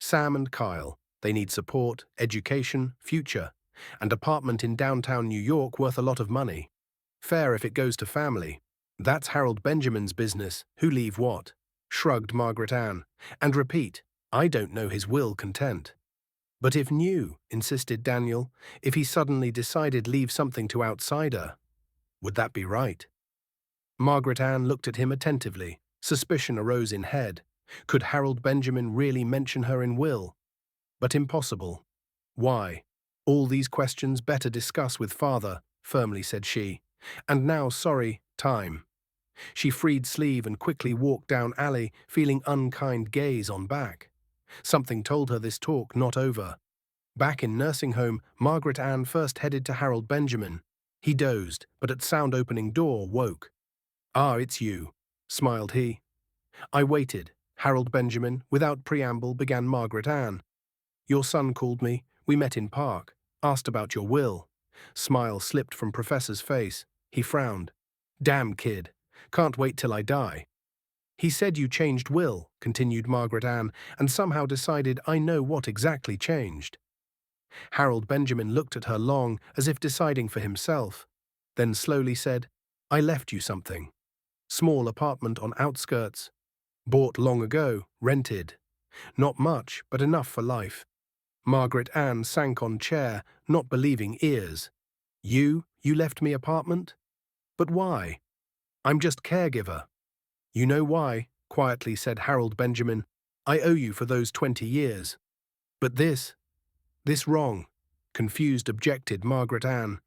Sam and Kyle. They need support, education, future, and apartment in downtown New York worth a lot of money. Fair if it goes to family. That's Harold Benjamin's business. Who leave what? Shrugged Margaret Ann. And repeat, I don't know his will content. But if new, insisted Daniel, if he suddenly decided leave something to outsider, would that be right? Margaret Ann looked at him attentively. Suspicion arose in head. Could Harold Benjamin really mention her in will? But impossible. Why? All these questions better discuss with father, firmly said she. And now, sorry, time. She freed sleeve and quickly walked down alley, feeling unkind gaze on back. Something told her this talk not over. Back in nursing home, Margaret Ann first headed to Harold Benjamin. He dozed, but at sound opening door woke. Ah, it's you, smiled he. I waited. Harold Benjamin, without preamble, began Margaret Ann. Your son called me. We met in park. Asked about your will. Smile slipped from Professor's face. He frowned. Damn kid. Can't wait till I die. He said you changed will, continued Margaret Ann, and somehow decided I know what exactly changed. Harold Benjamin looked at her long, as if deciding for himself, then slowly said, I left you something. Small apartment on outskirts. Bought long ago, rented. Not much, but enough for life. Margaret Ann sank on chair, not believing ears. You left me apartment? But why? I'm just caregiver. You know why, quietly said Harold Benjamin. I owe you for those 20 years. But this wrong, confused objected Margaret Ann.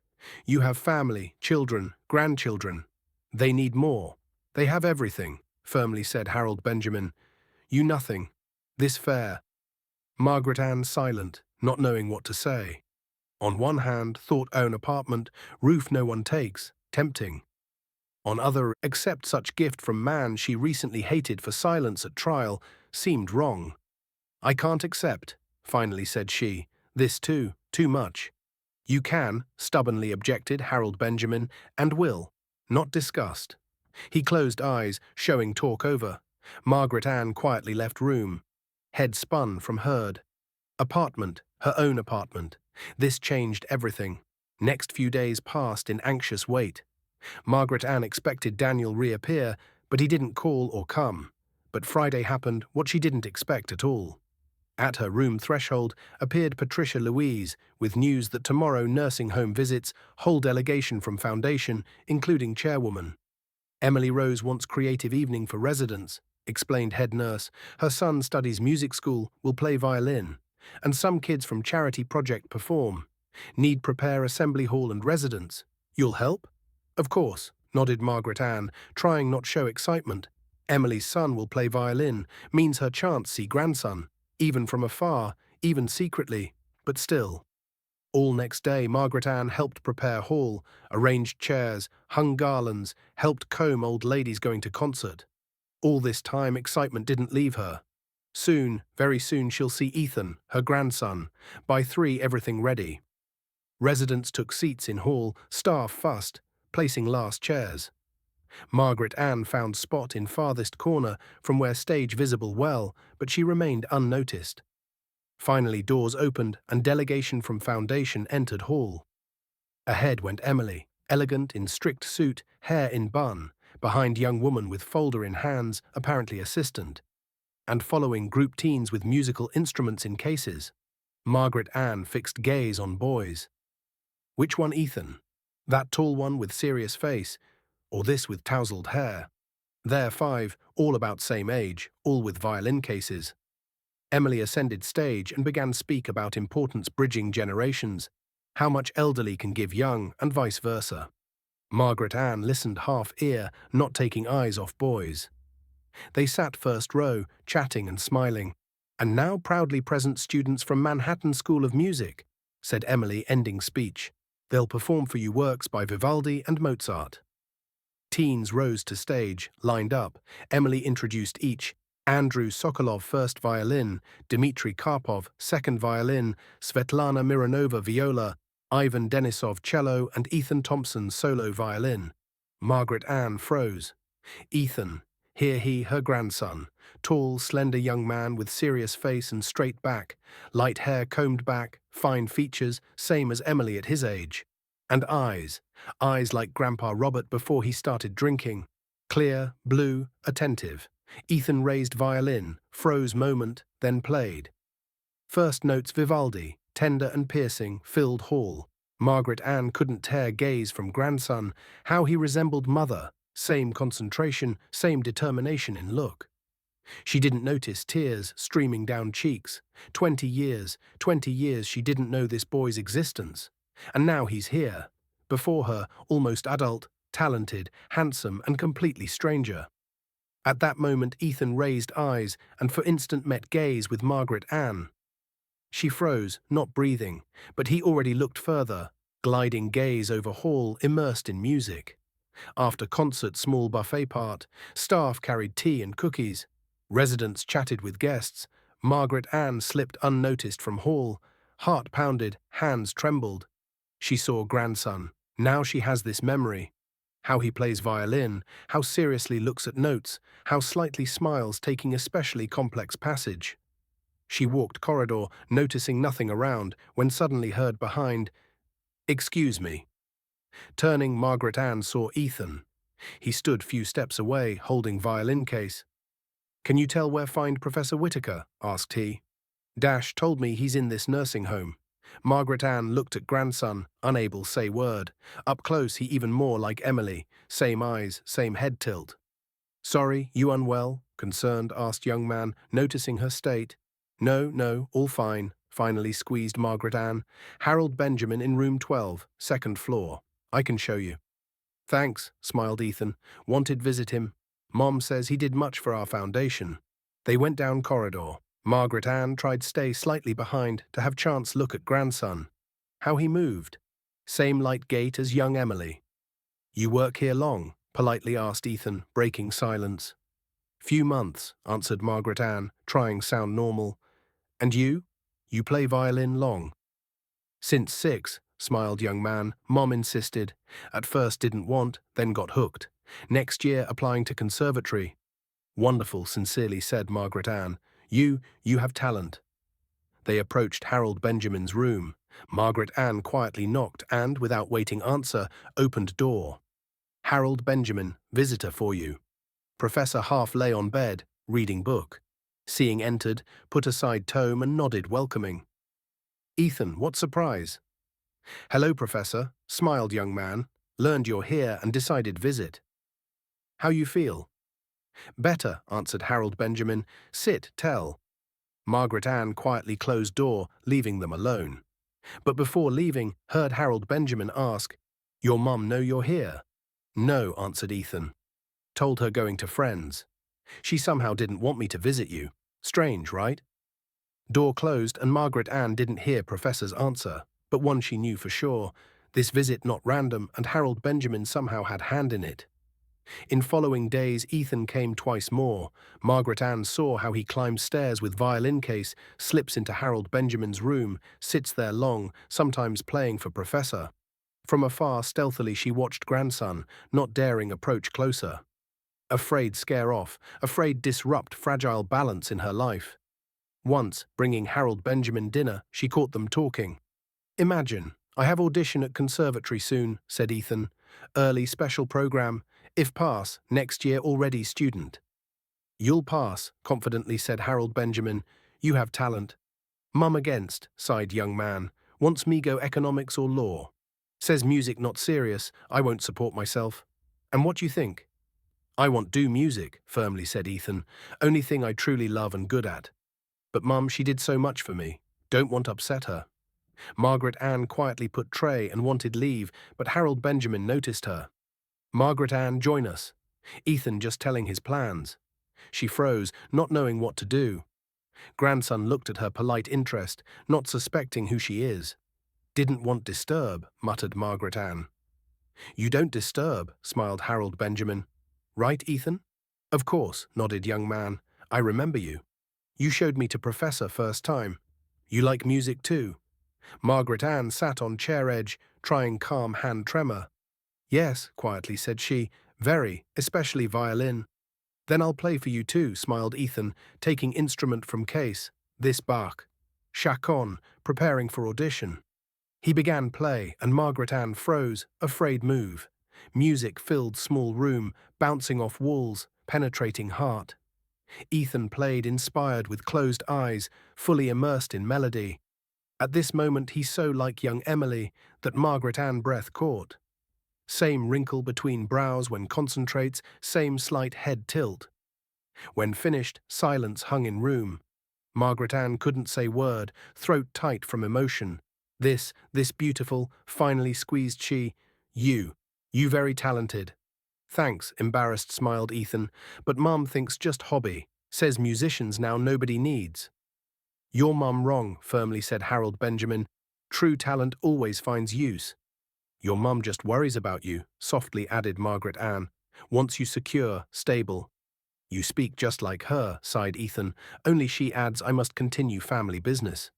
You have family, children, grandchildren. They need more. They have everything, firmly said Harold Benjamin. You nothing. This fair. Margaret Ann silent, not knowing what to say. On one hand, thought own apartment, roof no one takes, tempting. On other, accept such gift from man she recently hated for silence at trial, seemed wrong. I can't accept, finally said she. This too much. You can, stubbornly objected Harold Benjamin, and will. Not discussed. He closed eyes, showing talk over. Margaret Ann quietly left room. Head spun from Heard. Apartment, her own apartment. This changed everything. Next few days passed in anxious wait. Margaret Ann expected Daniel reappear, but he didn't call or come. But Friday happened what she didn't expect at all. At her room threshold appeared Patricia Louise, with news that tomorrow nursing home visits, whole delegation from Foundation, including chairwoman. Emily Rose wants creative evening for residents, explained head nurse. Her son studies music school, will play violin. And some kids from charity project perform. Need prepare assembly hall and residence. You'll help? Of course, nodded Margaret Ann, trying not show excitement. Emily's son will play violin, means her chance see grandson, even from afar, even secretly, but still. All next day, Margaret Ann helped prepare hall, arranged chairs, hung garlands, helped comb old ladies going to concert. All this time, excitement didn't leave her. Soon, very soon, she'll see Ethan, her grandson. By 3, everything ready. Residents took seats in hall, staff fussed, placing last chairs. Margaret Ann found spot in farthest corner from where stage visible well, but she remained unnoticed. Finally doors opened and delegation from Foundation entered hall. Ahead went Emily, elegant in strict suit, hair in bun, behind young woman with folder in hands, apparently assistant, and following group teens with musical instruments in cases. Margaret Ann fixed gaze on boys. Which one Ethan? That tall one with serious face, or this with tousled hair? They're 5, all about same age, all with violin cases. Emily ascended stage and began speak about importance bridging generations, how much elderly can give young, and vice versa. Margaret Ann listened half ear, not taking eyes off boys. They sat first row, chatting and smiling. And now proudly present students from Manhattan School of Music, said Emily, ending speech. They'll perform for you works by Vivaldi and Mozart. Teens rose to stage, lined up. Emily introduced each. Andrew Sokolov, first violin, Dmitry Karpov, second violin, Svetlana Mironova, viola, Ivan Denisov, cello, and Ethan Thompson, solo violin. Margaret Ann froze. Ethan, here he, her grandson, tall, slender young man with serious face and straight back, light hair combed back, fine features, same as Emily at his age. And eyes like Grandpa Robert before he started drinking. Clear, blue, attentive. Ethan raised violin, froze moment, then played. First notes Vivaldi, tender and piercing, filled hall. Margaret Ann couldn't tear gaze from grandson, how he resembled mother, same concentration, same determination in look. She didn't notice tears streaming down cheeks. 20 years she didn't know this boy's existence. And now he's here, before her, almost adult, talented, handsome, and completely stranger. At that moment Ethan raised eyes and for instant met gaze with Margaret Ann. She froze, not breathing, but he already looked further, gliding gaze over hall immersed in music. After concert small buffet part, staff carried tea and cookies. Residents chatted with guests. Margaret Ann slipped unnoticed from hall. Heart pounded, hands trembled. She saw grandson. Now she has this memory. How he plays violin, how seriously looks at notes, how slightly smiles taking especially complex passage. She walked corridor, noticing nothing around, when suddenly heard behind, "Excuse me." Turning, Margaret Ann saw Ethan. He stood few steps away, holding violin case. "Can you tell where find Professor Whitaker?" asked he. "Dash told me he's in this nursing home." Margaret Ann looked at grandson, unable say word. Up close he even more like Emily, same eyes, same head tilt. "Sorry, you unwell?" concerned asked young man, noticing her state. No, all fine," finally squeezed Margaret Ann. "Harold Benjamin in room 12, second floor. I can show you." "Thanks," smiled Ethan. "Wanted visit him. Mom says he did much for our foundation." They went down corridor. Margaret Ann tried stay slightly behind to have chance look at grandson. How he moved. Same light gait as young Emily. "You work here long?" politely asked Ethan, breaking silence. "Few months," answered Margaret Ann, trying sound normal. "And you? You play violin long?" "Since 6, smiled young man. Mom insisted. At first didn't want, then got hooked. Next year applying to conservatory." "Wonderful," sincerely said Margaret Ann. You have talent." They approached Harold Benjamin's room. Margaret Ann quietly knocked and, without waiting answer, opened door. "Harold Benjamin, visitor for you." Professor half lay on bed, reading book. Seeing entered, put aside tome and nodded welcoming. "Ethan, what surprise." "Hello, Professor," smiled young man. "Learned you're here and decided visit." "How you feel?" "Better," answered Harold Benjamin. "Sit, tell." Margaret Ann quietly closed door, leaving them alone. But before leaving, heard Harold Benjamin ask, "Your mum know you're here?" "No," answered Ethan. "Told her going to friends. She somehow didn't want me to visit you. Strange, right?" Door closed and Margaret Ann didn't hear Professor's answer, but one she knew for sure. This visit not random, and Harold Benjamin somehow had hand in it. In following days Ethan came twice more. Margaret Ann saw how he climbs stairs with violin case, slips into Harold Benjamin's room, sits there long, sometimes playing for Professor. From afar stealthily she watched grandson, not daring approach closer. Afraid scare off, afraid disrupt fragile balance in her life. Once, bringing Harold Benjamin dinner, she caught them talking. "Imagine, I have audition at conservatory soon," said Ethan. "Early special program. If pass, next year already student." "You'll pass," confidently said Harold Benjamin. "You have talent." "Mum against," sighed young man. "Wants me go economics or law. Says music not serious, I won't support myself." "And what you think?" "I want do music," firmly said Ethan. "Only thing I truly love and good at. But Mum, she did so much for me. Don't want upset her." Margaret Ann quietly put tray and wanted leave, but Harold Benjamin noticed her. "Margaret Ann, join us." Ethan just telling his plans. She froze, not knowing what to do. Grandson looked at her polite interest, not suspecting who she is. "Didn't want disturb," muttered Margaret Ann. "You don't disturb," smiled Harold Benjamin. "Right, Ethan?" "Of course," nodded young man. "I remember you. You showed me to Professor first time. You like music too?" Margaret Ann sat on chair edge, trying calm hand tremor. "Yes," quietly said she, "very, especially violin." "Then I'll play for you too," smiled Ethan, taking instrument from case. This Bach. Chacon, preparing for audition. He began play, and Margaret Ann froze, afraid move. Music filled small room, bouncing off walls, penetrating heart. Ethan played inspired with closed eyes, fully immersed in melody. At this moment he's so like young Emily that Margaret Ann breath caught. Same wrinkle between brows when concentrates, same slight head tilt. When finished, silence hung in room. Margaret Ann couldn't say word, throat tight from emotion. This beautiful, finally squeezed she. You very talented. Thanks, embarrassed smiled Ethan, but Mum thinks just hobby. Says musicians now nobody needs. Your mum wrong, firmly said Harold Benjamin. True talent always finds use. Your mum just worries about you, softly added Margaret Ann. Wants you secure, stable. You speak just like her, sighed Ethan, only she adds I must continue family business.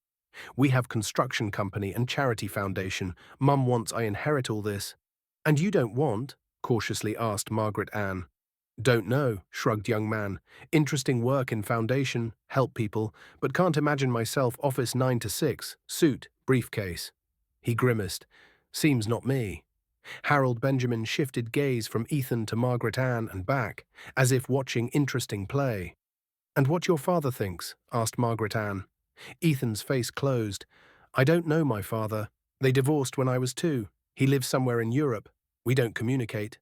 We have construction company and charity foundation. Mum wants I inherit all this. And you don't want? Cautiously asked Margaret Ann. Don't know, shrugged young man. Interesting work in foundation, help people, but can't imagine myself office 9 to 6, suit, briefcase. He grimaced. Seems not me. Harold Benjamin shifted gaze from Ethan to Margaret Ann and back, as if watching interesting play. And what your father thinks? Asked Margaret Ann. Ethan's face closed. I don't know my father. They divorced when I was 2. He lives somewhere in Europe. We don't communicate.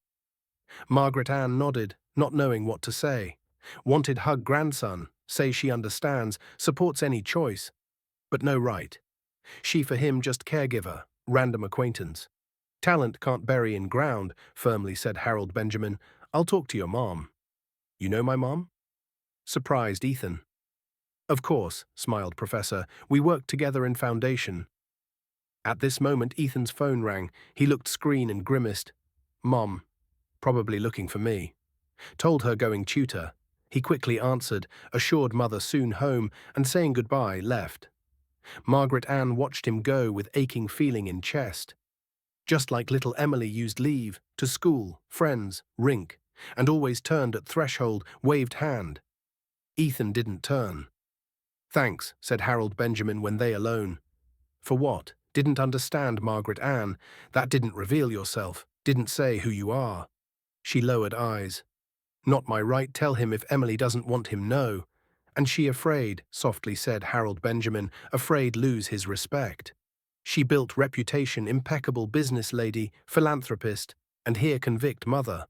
Margaret Ann nodded, not knowing what to say. Wanted hug grandson, say she understands, supports any choice. But no right. She for him just caregiver, random acquaintance. Talent can't bury in ground, firmly said Harold Benjamin. I'll talk to your mom. You know my mom? Surprised Ethan. Of course, smiled Professor. We worked together in foundation. At this moment Ethan's phone rang. He looked screen and grimaced. Mom. Probably looking for me. Told her going tutor. He quickly answered, assured mother soon home, and saying goodbye, left. Margaret Ann watched him go with aching feeling in chest. Just like little Emily used leave, to school, friends, rink, and always turned at threshold, waved hand. Ethan didn't turn. Thanks, said Harold Benjamin when they alone. For what? Didn't understand Margaret Ann. That didn't reveal yourself, didn't say who you are. She lowered eyes. Not my right, tell him if Emily doesn't want him, no. And she afraid, softly said Harold Benjamin, afraid lose his respect. She built reputation, impeccable business lady, philanthropist, and here convict mother.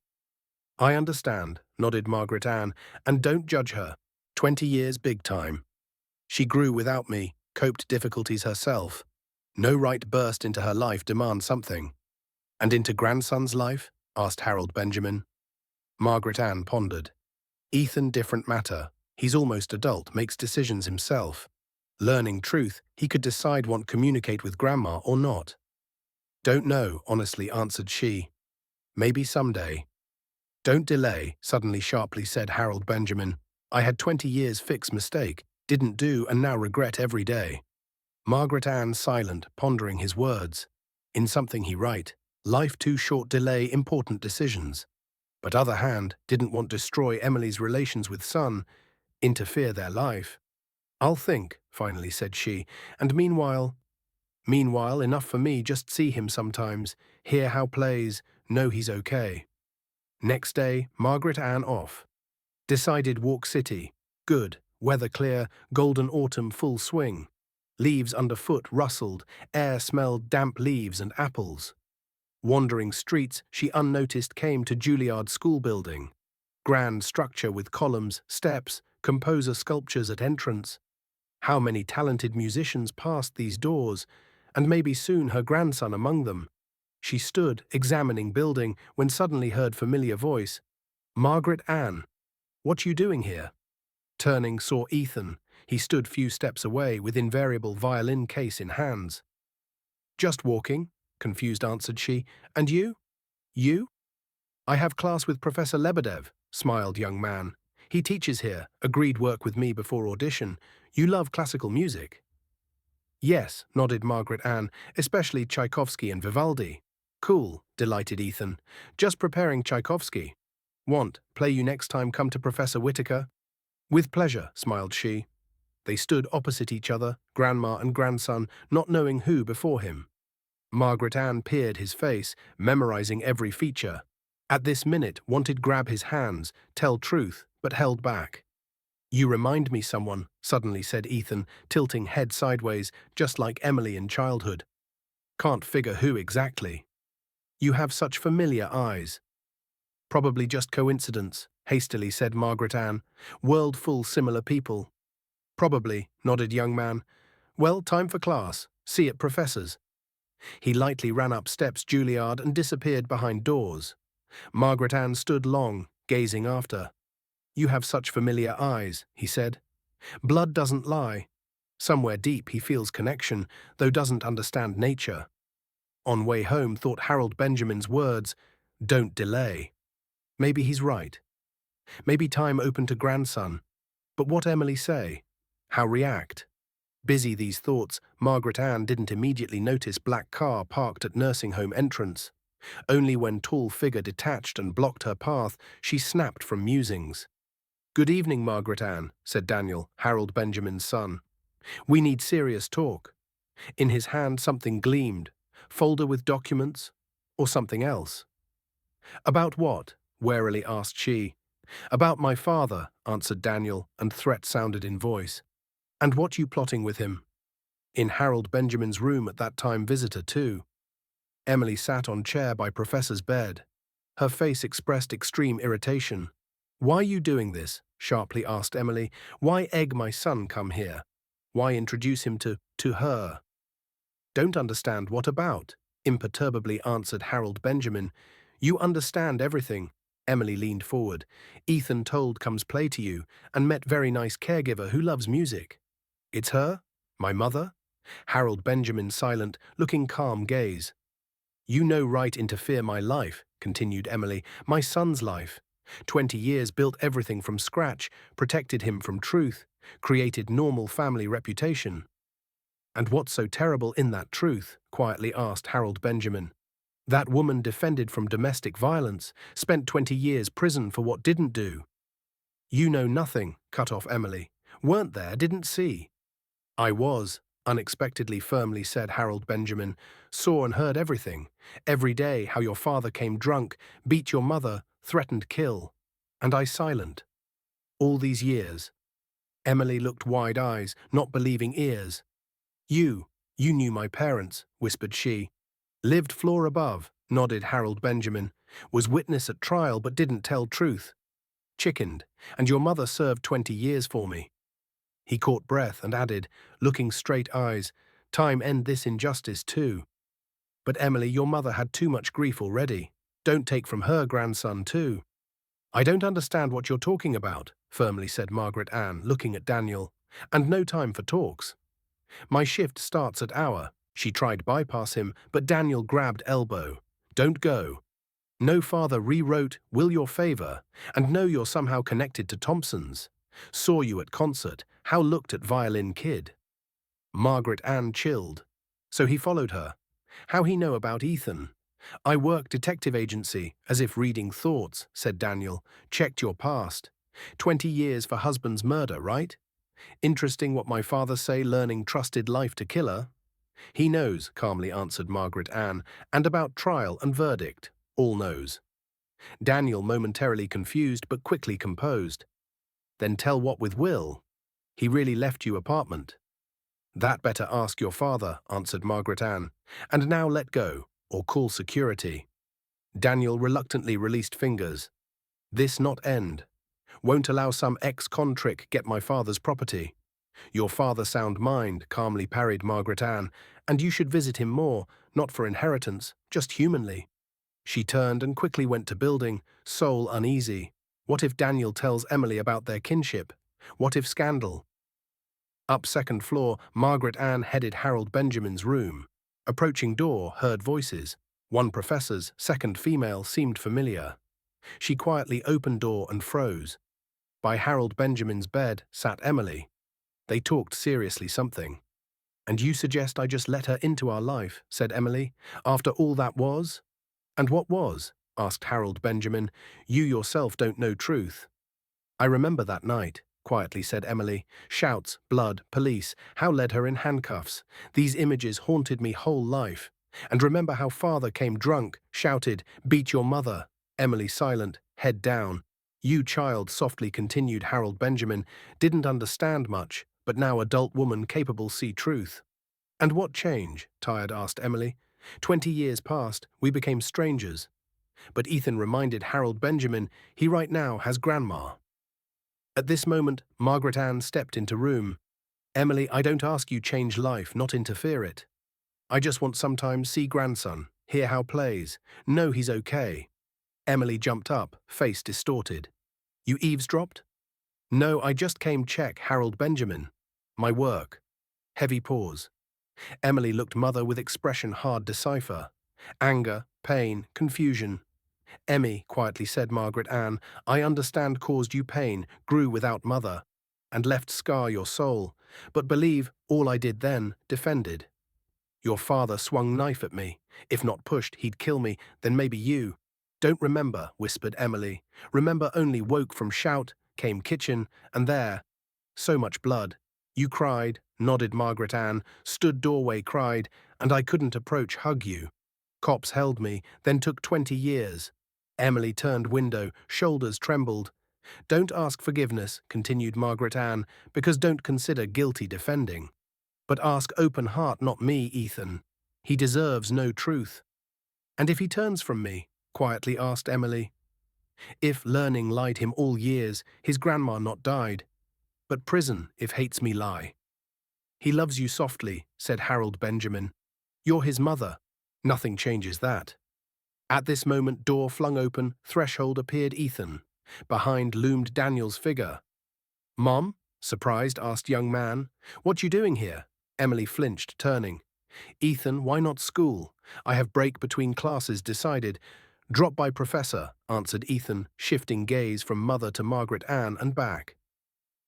I understand, nodded Margaret Ann, and don't judge her. 20 years big time. She grew without me, coped difficulties herself. No right burst into her life, demand something. And into grandson's life? Asked Harold Benjamin. Margaret Ann pondered. Ethan different matter. He's almost adult, makes decisions himself. Learning truth, he could decide want communicate with grandma or not. Don't know, honestly answered she. Maybe someday. Don't delay, suddenly sharply said Harold Benjamin. I had 20 years fix mistake, didn't do and now regret every day. Margaret Ann silent, pondering his words. In something he right. Life too short, delay important decisions. But other hand, didn't want destroy Emily's relations with son, interfere their life. I'll think, finally said she, and meanwhile, enough for me, just see him sometimes, hear how plays, know he's okay. Next day, Margaret Ann off. Decided walk city, good, weather clear, golden autumn full swing. Leaves underfoot rustled, air smelled damp leaves and apples. Wandering streets, she unnoticed came to Juilliard School building. Grand structure with columns, steps, composer sculptures at entrance. How many talented musicians passed these doors, and maybe soon her grandson among them. She stood, examining building, when suddenly heard familiar voice. Margaret Ann, what you doing here? Turning, saw Ethan. He stood few steps away, with invariable violin case in hands. Just walking, confused answered she. And you? You? I have class with Professor Lebedev, smiled young man. He teaches here, agreed work with me before audition. You love classical music? Yes, nodded Margaret Ann, especially Tchaikovsky and Vivaldi. Cool, delighted Ethan. Just preparing Tchaikovsky. Want, play you next time come to Professor Whitaker? With pleasure, smiled she. They stood opposite each other, grandma and grandson, not knowing who before him. Margaret Ann peered his face, memorizing every feature. At this minute, wanted grab his hands, tell truth, but held back. You remind me someone, suddenly said Ethan, tilting head sideways, just like Emily in childhood. Can't figure who exactly. You have such familiar eyes. Probably just coincidence, hastily said Margaret Ann. World full similar people. Probably, nodded young man. Well, time for class. See it, professors. He lightly ran up steps Juilliard and disappeared behind doors. Margaret Ann stood long, gazing after. You have such familiar eyes, he said. Blood doesn't lie. Somewhere deep he feels connection, though doesn't understand nature. On way home thought Harold Benjamin's words, don't delay. Maybe he's right. Maybe time open to grandson. But what Emily say? How react? Busy these thoughts, Margaret Ann didn't immediately notice black car parked at nursing home entrance. Only when tall figure detached and blocked her path, she snapped from musings. Good evening, Margaret Ann, said Daniel, Harold Benjamin's son. We need serious talk. In his hand something gleamed, folder with documents, or something else. About what? Warily asked she. About my father, answered Daniel, and threat sounded in voice. And what you plotting with him? In Harold Benjamin's room at that time visitor too. Emily sat on chair by Professor's bed. Her face expressed extreme irritation. Why you doing this? Sharply asked Emily. Why egg my son come here? Why introduce him to her? Don't understand what about? Imperturbably answered Harold Benjamin. You understand everything. Emily leaned forward. Ethan told comes play to you, and met very nice caregiver who loves music. It's her? My mother? Harold Benjamin silent, looking calm gaze. You no right interfere my life, continued Emily, my son's life. 20 years built everything from scratch, protected him from truth, created normal family reputation. And what's so terrible in that truth? Quietly asked Harold Benjamin. That woman defended from domestic violence, spent 20 years prison for what didn't do. You know nothing, cut off Emily. Weren't there, didn't see. I was, unexpectedly firmly said Harold Benjamin. Saw and heard everything. Every day how your father came drunk, beat your mother, threatened kill. And I silent. All these years. Emily looked wide eyes, not believing ears. You knew my parents, whispered she. Lived floor above, nodded Harold Benjamin. Was witness at trial but didn't tell truth. Chickened, and your mother served 20 years for me. He caught breath and added, looking straight eyes, time end this injustice too. But Emily, your mother had too much grief already. Don't take from her grandson too. I don't understand what you're talking about, firmly said Margaret Ann, looking at Daniel. And no time for talks. My shift starts at hour. She tried bypass him, but Daniel grabbed elbow. Don't go. No father rewrote, will your favor, and know you're somehow connected to Thompson's. Saw you at concert, how looked at violin kid. Margaret Ann chilled. So he followed her. How he know about Ethan? I work detective agency, as if reading thoughts, said Daniel. Checked your past. 20 years for husband's murder, right? Interesting what my father say, learning trusted life to killer. He knows, calmly answered Margaret Ann, and about trial and verdict, all knows. Daniel momentarily confused but quickly composed. Then tell what with will. He really left you apartment. That better ask your father, answered Margaret Ann. And now let go, or call security. Daniel reluctantly released fingers. This not end. Won't allow some ex-con trick get my father's property. Your father sound mind, calmly parried Margaret Ann, and you should visit him more, not for inheritance, just humanly. She turned and quickly went to building, soul uneasy. What if Daniel tells Emily about their kinship? What if scandal? Up second floor, Margaret Ann headed Harold Benjamin's room. Approaching door, heard voices. One professor's, second female, seemed familiar. She quietly opened door and froze. By Harold Benjamin's bed sat Emily. They talked seriously something. And you suggest I just let her into our life, said Emily, after all that was? And what was? Asked Harold Benjamin. You yourself don't know truth. I remember that night, quietly said Emily. Shouts, blood, police, how led her in handcuffs. These images haunted me whole life. And remember how father came drunk, shouted, beat your mother. Emily silent, head down. You child, softly continued Harold Benjamin, didn't understand much, but now adult woman capable see truth. And what change? Tired asked Emily. 20 years passed, we became strangers. But Ethan reminded Harold Benjamin he right now has grandma. At this moment, Margaret Ann stepped into room. Emily, I don't ask you change life, not interfere it. I just want sometimes see grandson, hear how plays, know he's okay. Emily jumped up, face distorted. You eavesdropped? No, I just came check Harold Benjamin. My work. Heavy pause. Emily looked mother with expression hard decipher. Anger, pain, confusion. Emmy, quietly said Margaret Ann, I understand caused you pain, grew without mother, and left scar your soul, but believe all I did then, defended. Your father swung knife at me. If not pushed, he'd kill me, then maybe you. Don't remember, whispered Emily. Remember only woke from shout, came kitchen, and there. So much blood. You cried, nodded Margaret Ann, stood doorway cried, and I couldn't approach hug you. Cops held me, then took 20 years. Emily turned window, shoulders trembled. Don't ask forgiveness, continued Margaret Ann, because don't consider guilty defending. But ask open heart, not me, Ethan. He deserves no truth. And if he turns from me, quietly asked Emily. If learning lied him all years, his grandma not died. But prison, if hates me lie. He loves you softly, said Harold Benjamin. You're his mother. Nothing changes that. At this moment, door flung open, threshold appeared Ethan. Behind loomed Daniel's figure. Mom? Surprised, asked young man. What you doing here? Emily flinched, turning. Ethan, why not school? I have break between classes decided. Drop by professor, answered Ethan, shifting gaze from mother to Margaret Ann and back.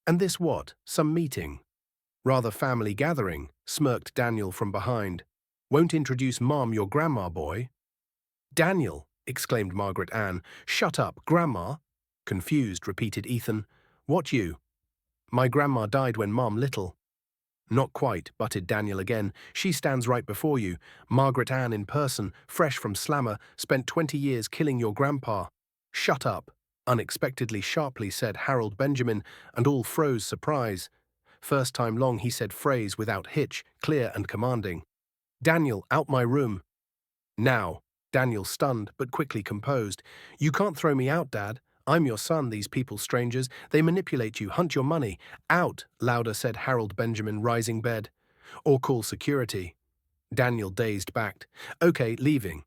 And this what? Some meeting? Rather family gathering, smirked Daniel from behind. Won't introduce Mom your grandma, boy. Daniel, exclaimed Margaret Ann. Shut up, grandma. Confused, repeated Ethan. What you? My grandma died when Mom little. Not quite, butted Daniel again. She stands right before you. Margaret Ann in person, fresh from Slammer, spent 20 years killing your grandpa. Shut up, unexpectedly sharply said Harold Benjamin, and all froze surprise. First time long he said phrase without hitch, clear and commanding. Daniel, out my room. Now. Daniel stunned, but quickly composed. You can't throw me out, Dad. I'm your son, these people strangers. They manipulate you, hunt your money. Out, louder said Harold Benjamin, rising bed. Or call security. Daniel dazed backed. Okay, leaving.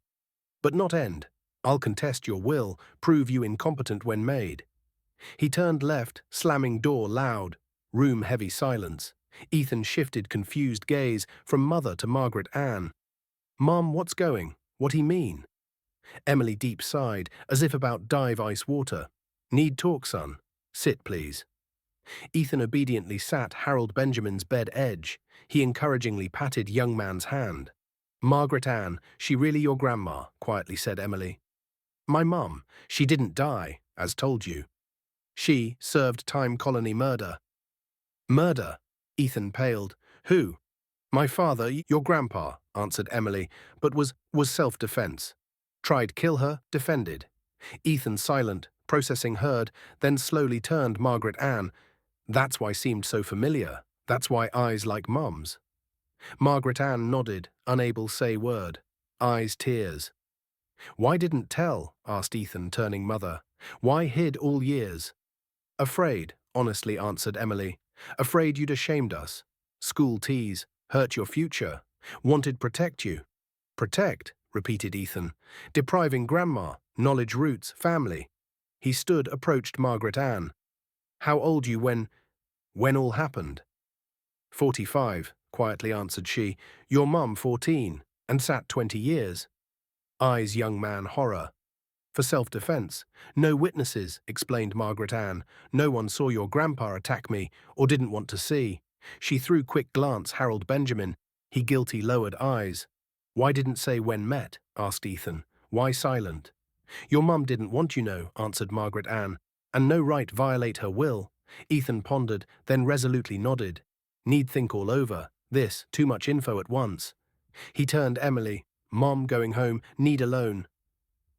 But not end. I'll contest your will, prove you incompetent when made. He turned left, slamming door loud. Room heavy silence. Ethan shifted confused gaze from mother to Margaret Ann. Mom, what's going? What he mean? Emily deep sighed, as if about dive ice water. Need talk, son. Sit, please. Ethan obediently sat Harold Benjamin's bed edge. He encouragingly patted young man's hand. Margaret Ann, she really your grandma, quietly said Emily. My mum, she didn't die, as told you. She served time colony murder. Murder? Ethan paled. Who? My father, your grandpa, answered Emily, but was self-defense. Tried kill her, defended. Ethan silent, processing heard, then slowly turned Margaret Ann. That's why seemed so familiar. That's why eyes like Mum's. Margaret Ann nodded, unable say word. Eyes tears. Why didn't tell? Asked Ethan, turning mother. Why hid all years? Afraid, honestly answered Emily. Afraid you'd ashamed us. School tease, hurt your future. Wanted protect you. Protect, repeated Ethan. Depriving grandma, knowledge roots, family. He stood, approached Margaret Ann. How old you when all happened? 45, quietly answered she. Your mum 14, and sat 20 years. Eyes young man horror. For self-defense. No witnesses, explained Margaret Ann. No one saw your grandpa attack me, or didn't want to see. She threw quick glance Harold Benjamin. He guilty lowered eyes. Why didn't say when met? Asked Ethan. Why silent? Your mum didn't want you know, answered Margaret Ann, and no right violate her will. Ethan pondered, then resolutely nodded. Need think all over. This, too much info at once. He turned Emily. Mom going home, need alone.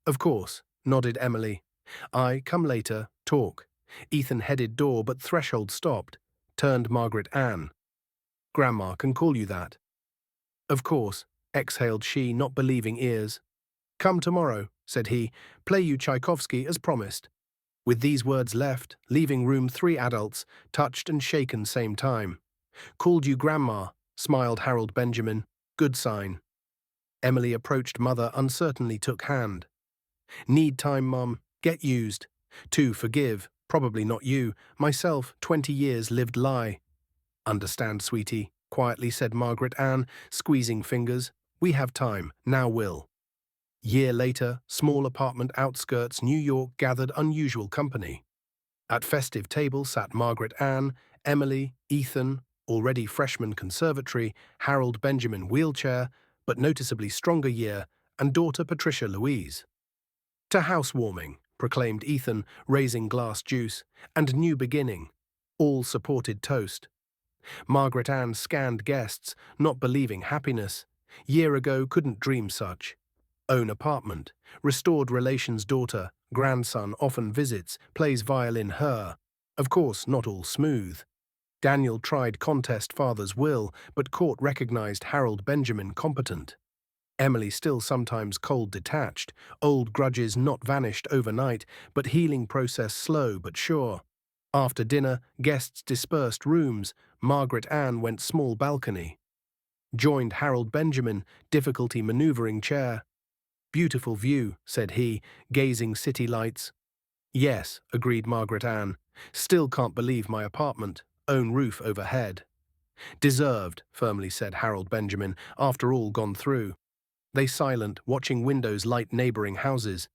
Of course, nodded Emily. I, come later, talk. Ethan headed door but threshold stopped, turned Margaret Ann. Grandma can call you that. Of course, exhaled she, not believing ears. Come tomorrow, said he, play you Tchaikovsky as promised. With these words left, leaving room 3 adults, touched and shaken same time. Called you Grandma, smiled Harold Benjamin. Good sign. Emily approached mother, uncertainly took hand. Need time, Mum. Get used. 2, forgive. Probably not you. Myself, 20 years lived lie. Understand, sweetie, quietly said Margaret Ann, squeezing fingers. We have time. Now will. Year later, small apartment outskirts New York gathered unusual company. At festive table sat Margaret Ann, Emily, Ethan, already freshman conservatory, Harold Benjamin wheelchair, but noticeably stronger year, and daughter Patricia Louise. To housewarming, proclaimed Ethan, raising glass juice, and new beginning. All supported toast. Margaret Ann scanned guests, not believing happiness. Year ago couldn't dream such. Own apartment, restored relations daughter, grandson often visits, plays violin her. Of course, not all smooth. Daniel tried contest father's will, but court recognized Harold Benjamin competent. Emily still sometimes cold detached, old grudges not vanished overnight, but healing process slow but sure. After dinner, guests dispersed rooms, Margaret Ann went small balcony. Joined Harold Benjamin, difficulty maneuvering chair. Beautiful view, said he, gazing city lights. Yes, agreed Margaret Ann. Still can't believe my apartment, own roof overhead. Deserved, firmly said Harold Benjamin, after all gone through. They silent, watching windows light neighboring houses.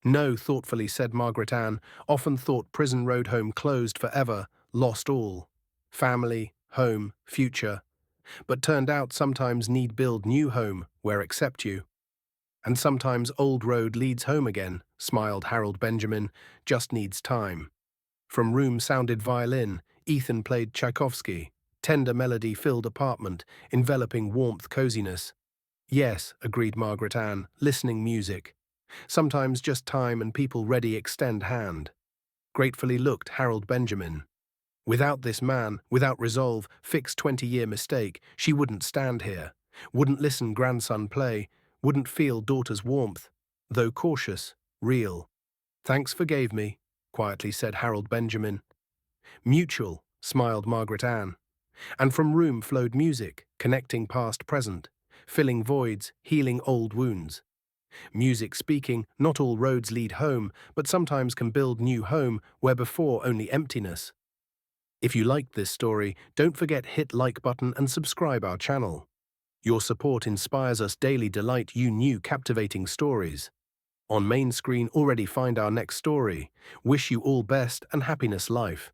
No, thoughtfully said Margaret Ann, often thought prison road home closed forever, lost all. Family, home, future. But turned out sometimes need build new home, where accept you. And sometimes old road leads home again, smiled Harold Benjamin, just needs time. From room sounded violin, Ethan played Tchaikovsky, tender melody filled apartment, enveloping warmth coziness. Yes, agreed Margaret Ann, listening music. Sometimes just time and people ready extend hand. Gratefully looked Harold Benjamin. Without this man, without resolve, fixed 20-year mistake, she wouldn't stand here, wouldn't listen grandson play, wouldn't feel daughter's warmth, though cautious, real. Thanks forgave me, quietly said Harold Benjamin. Mutual, smiled Margaret Ann. And from room flowed music, connecting past present, filling voids, healing old wounds. Music speaking, not all roads lead home, but sometimes can build new home where before only emptiness. If you liked this story, don't forget hit like button and subscribe our channel. Your support inspires us daily delight you new captivating stories. On main screen already find our next story. Wish you all best and happiness life.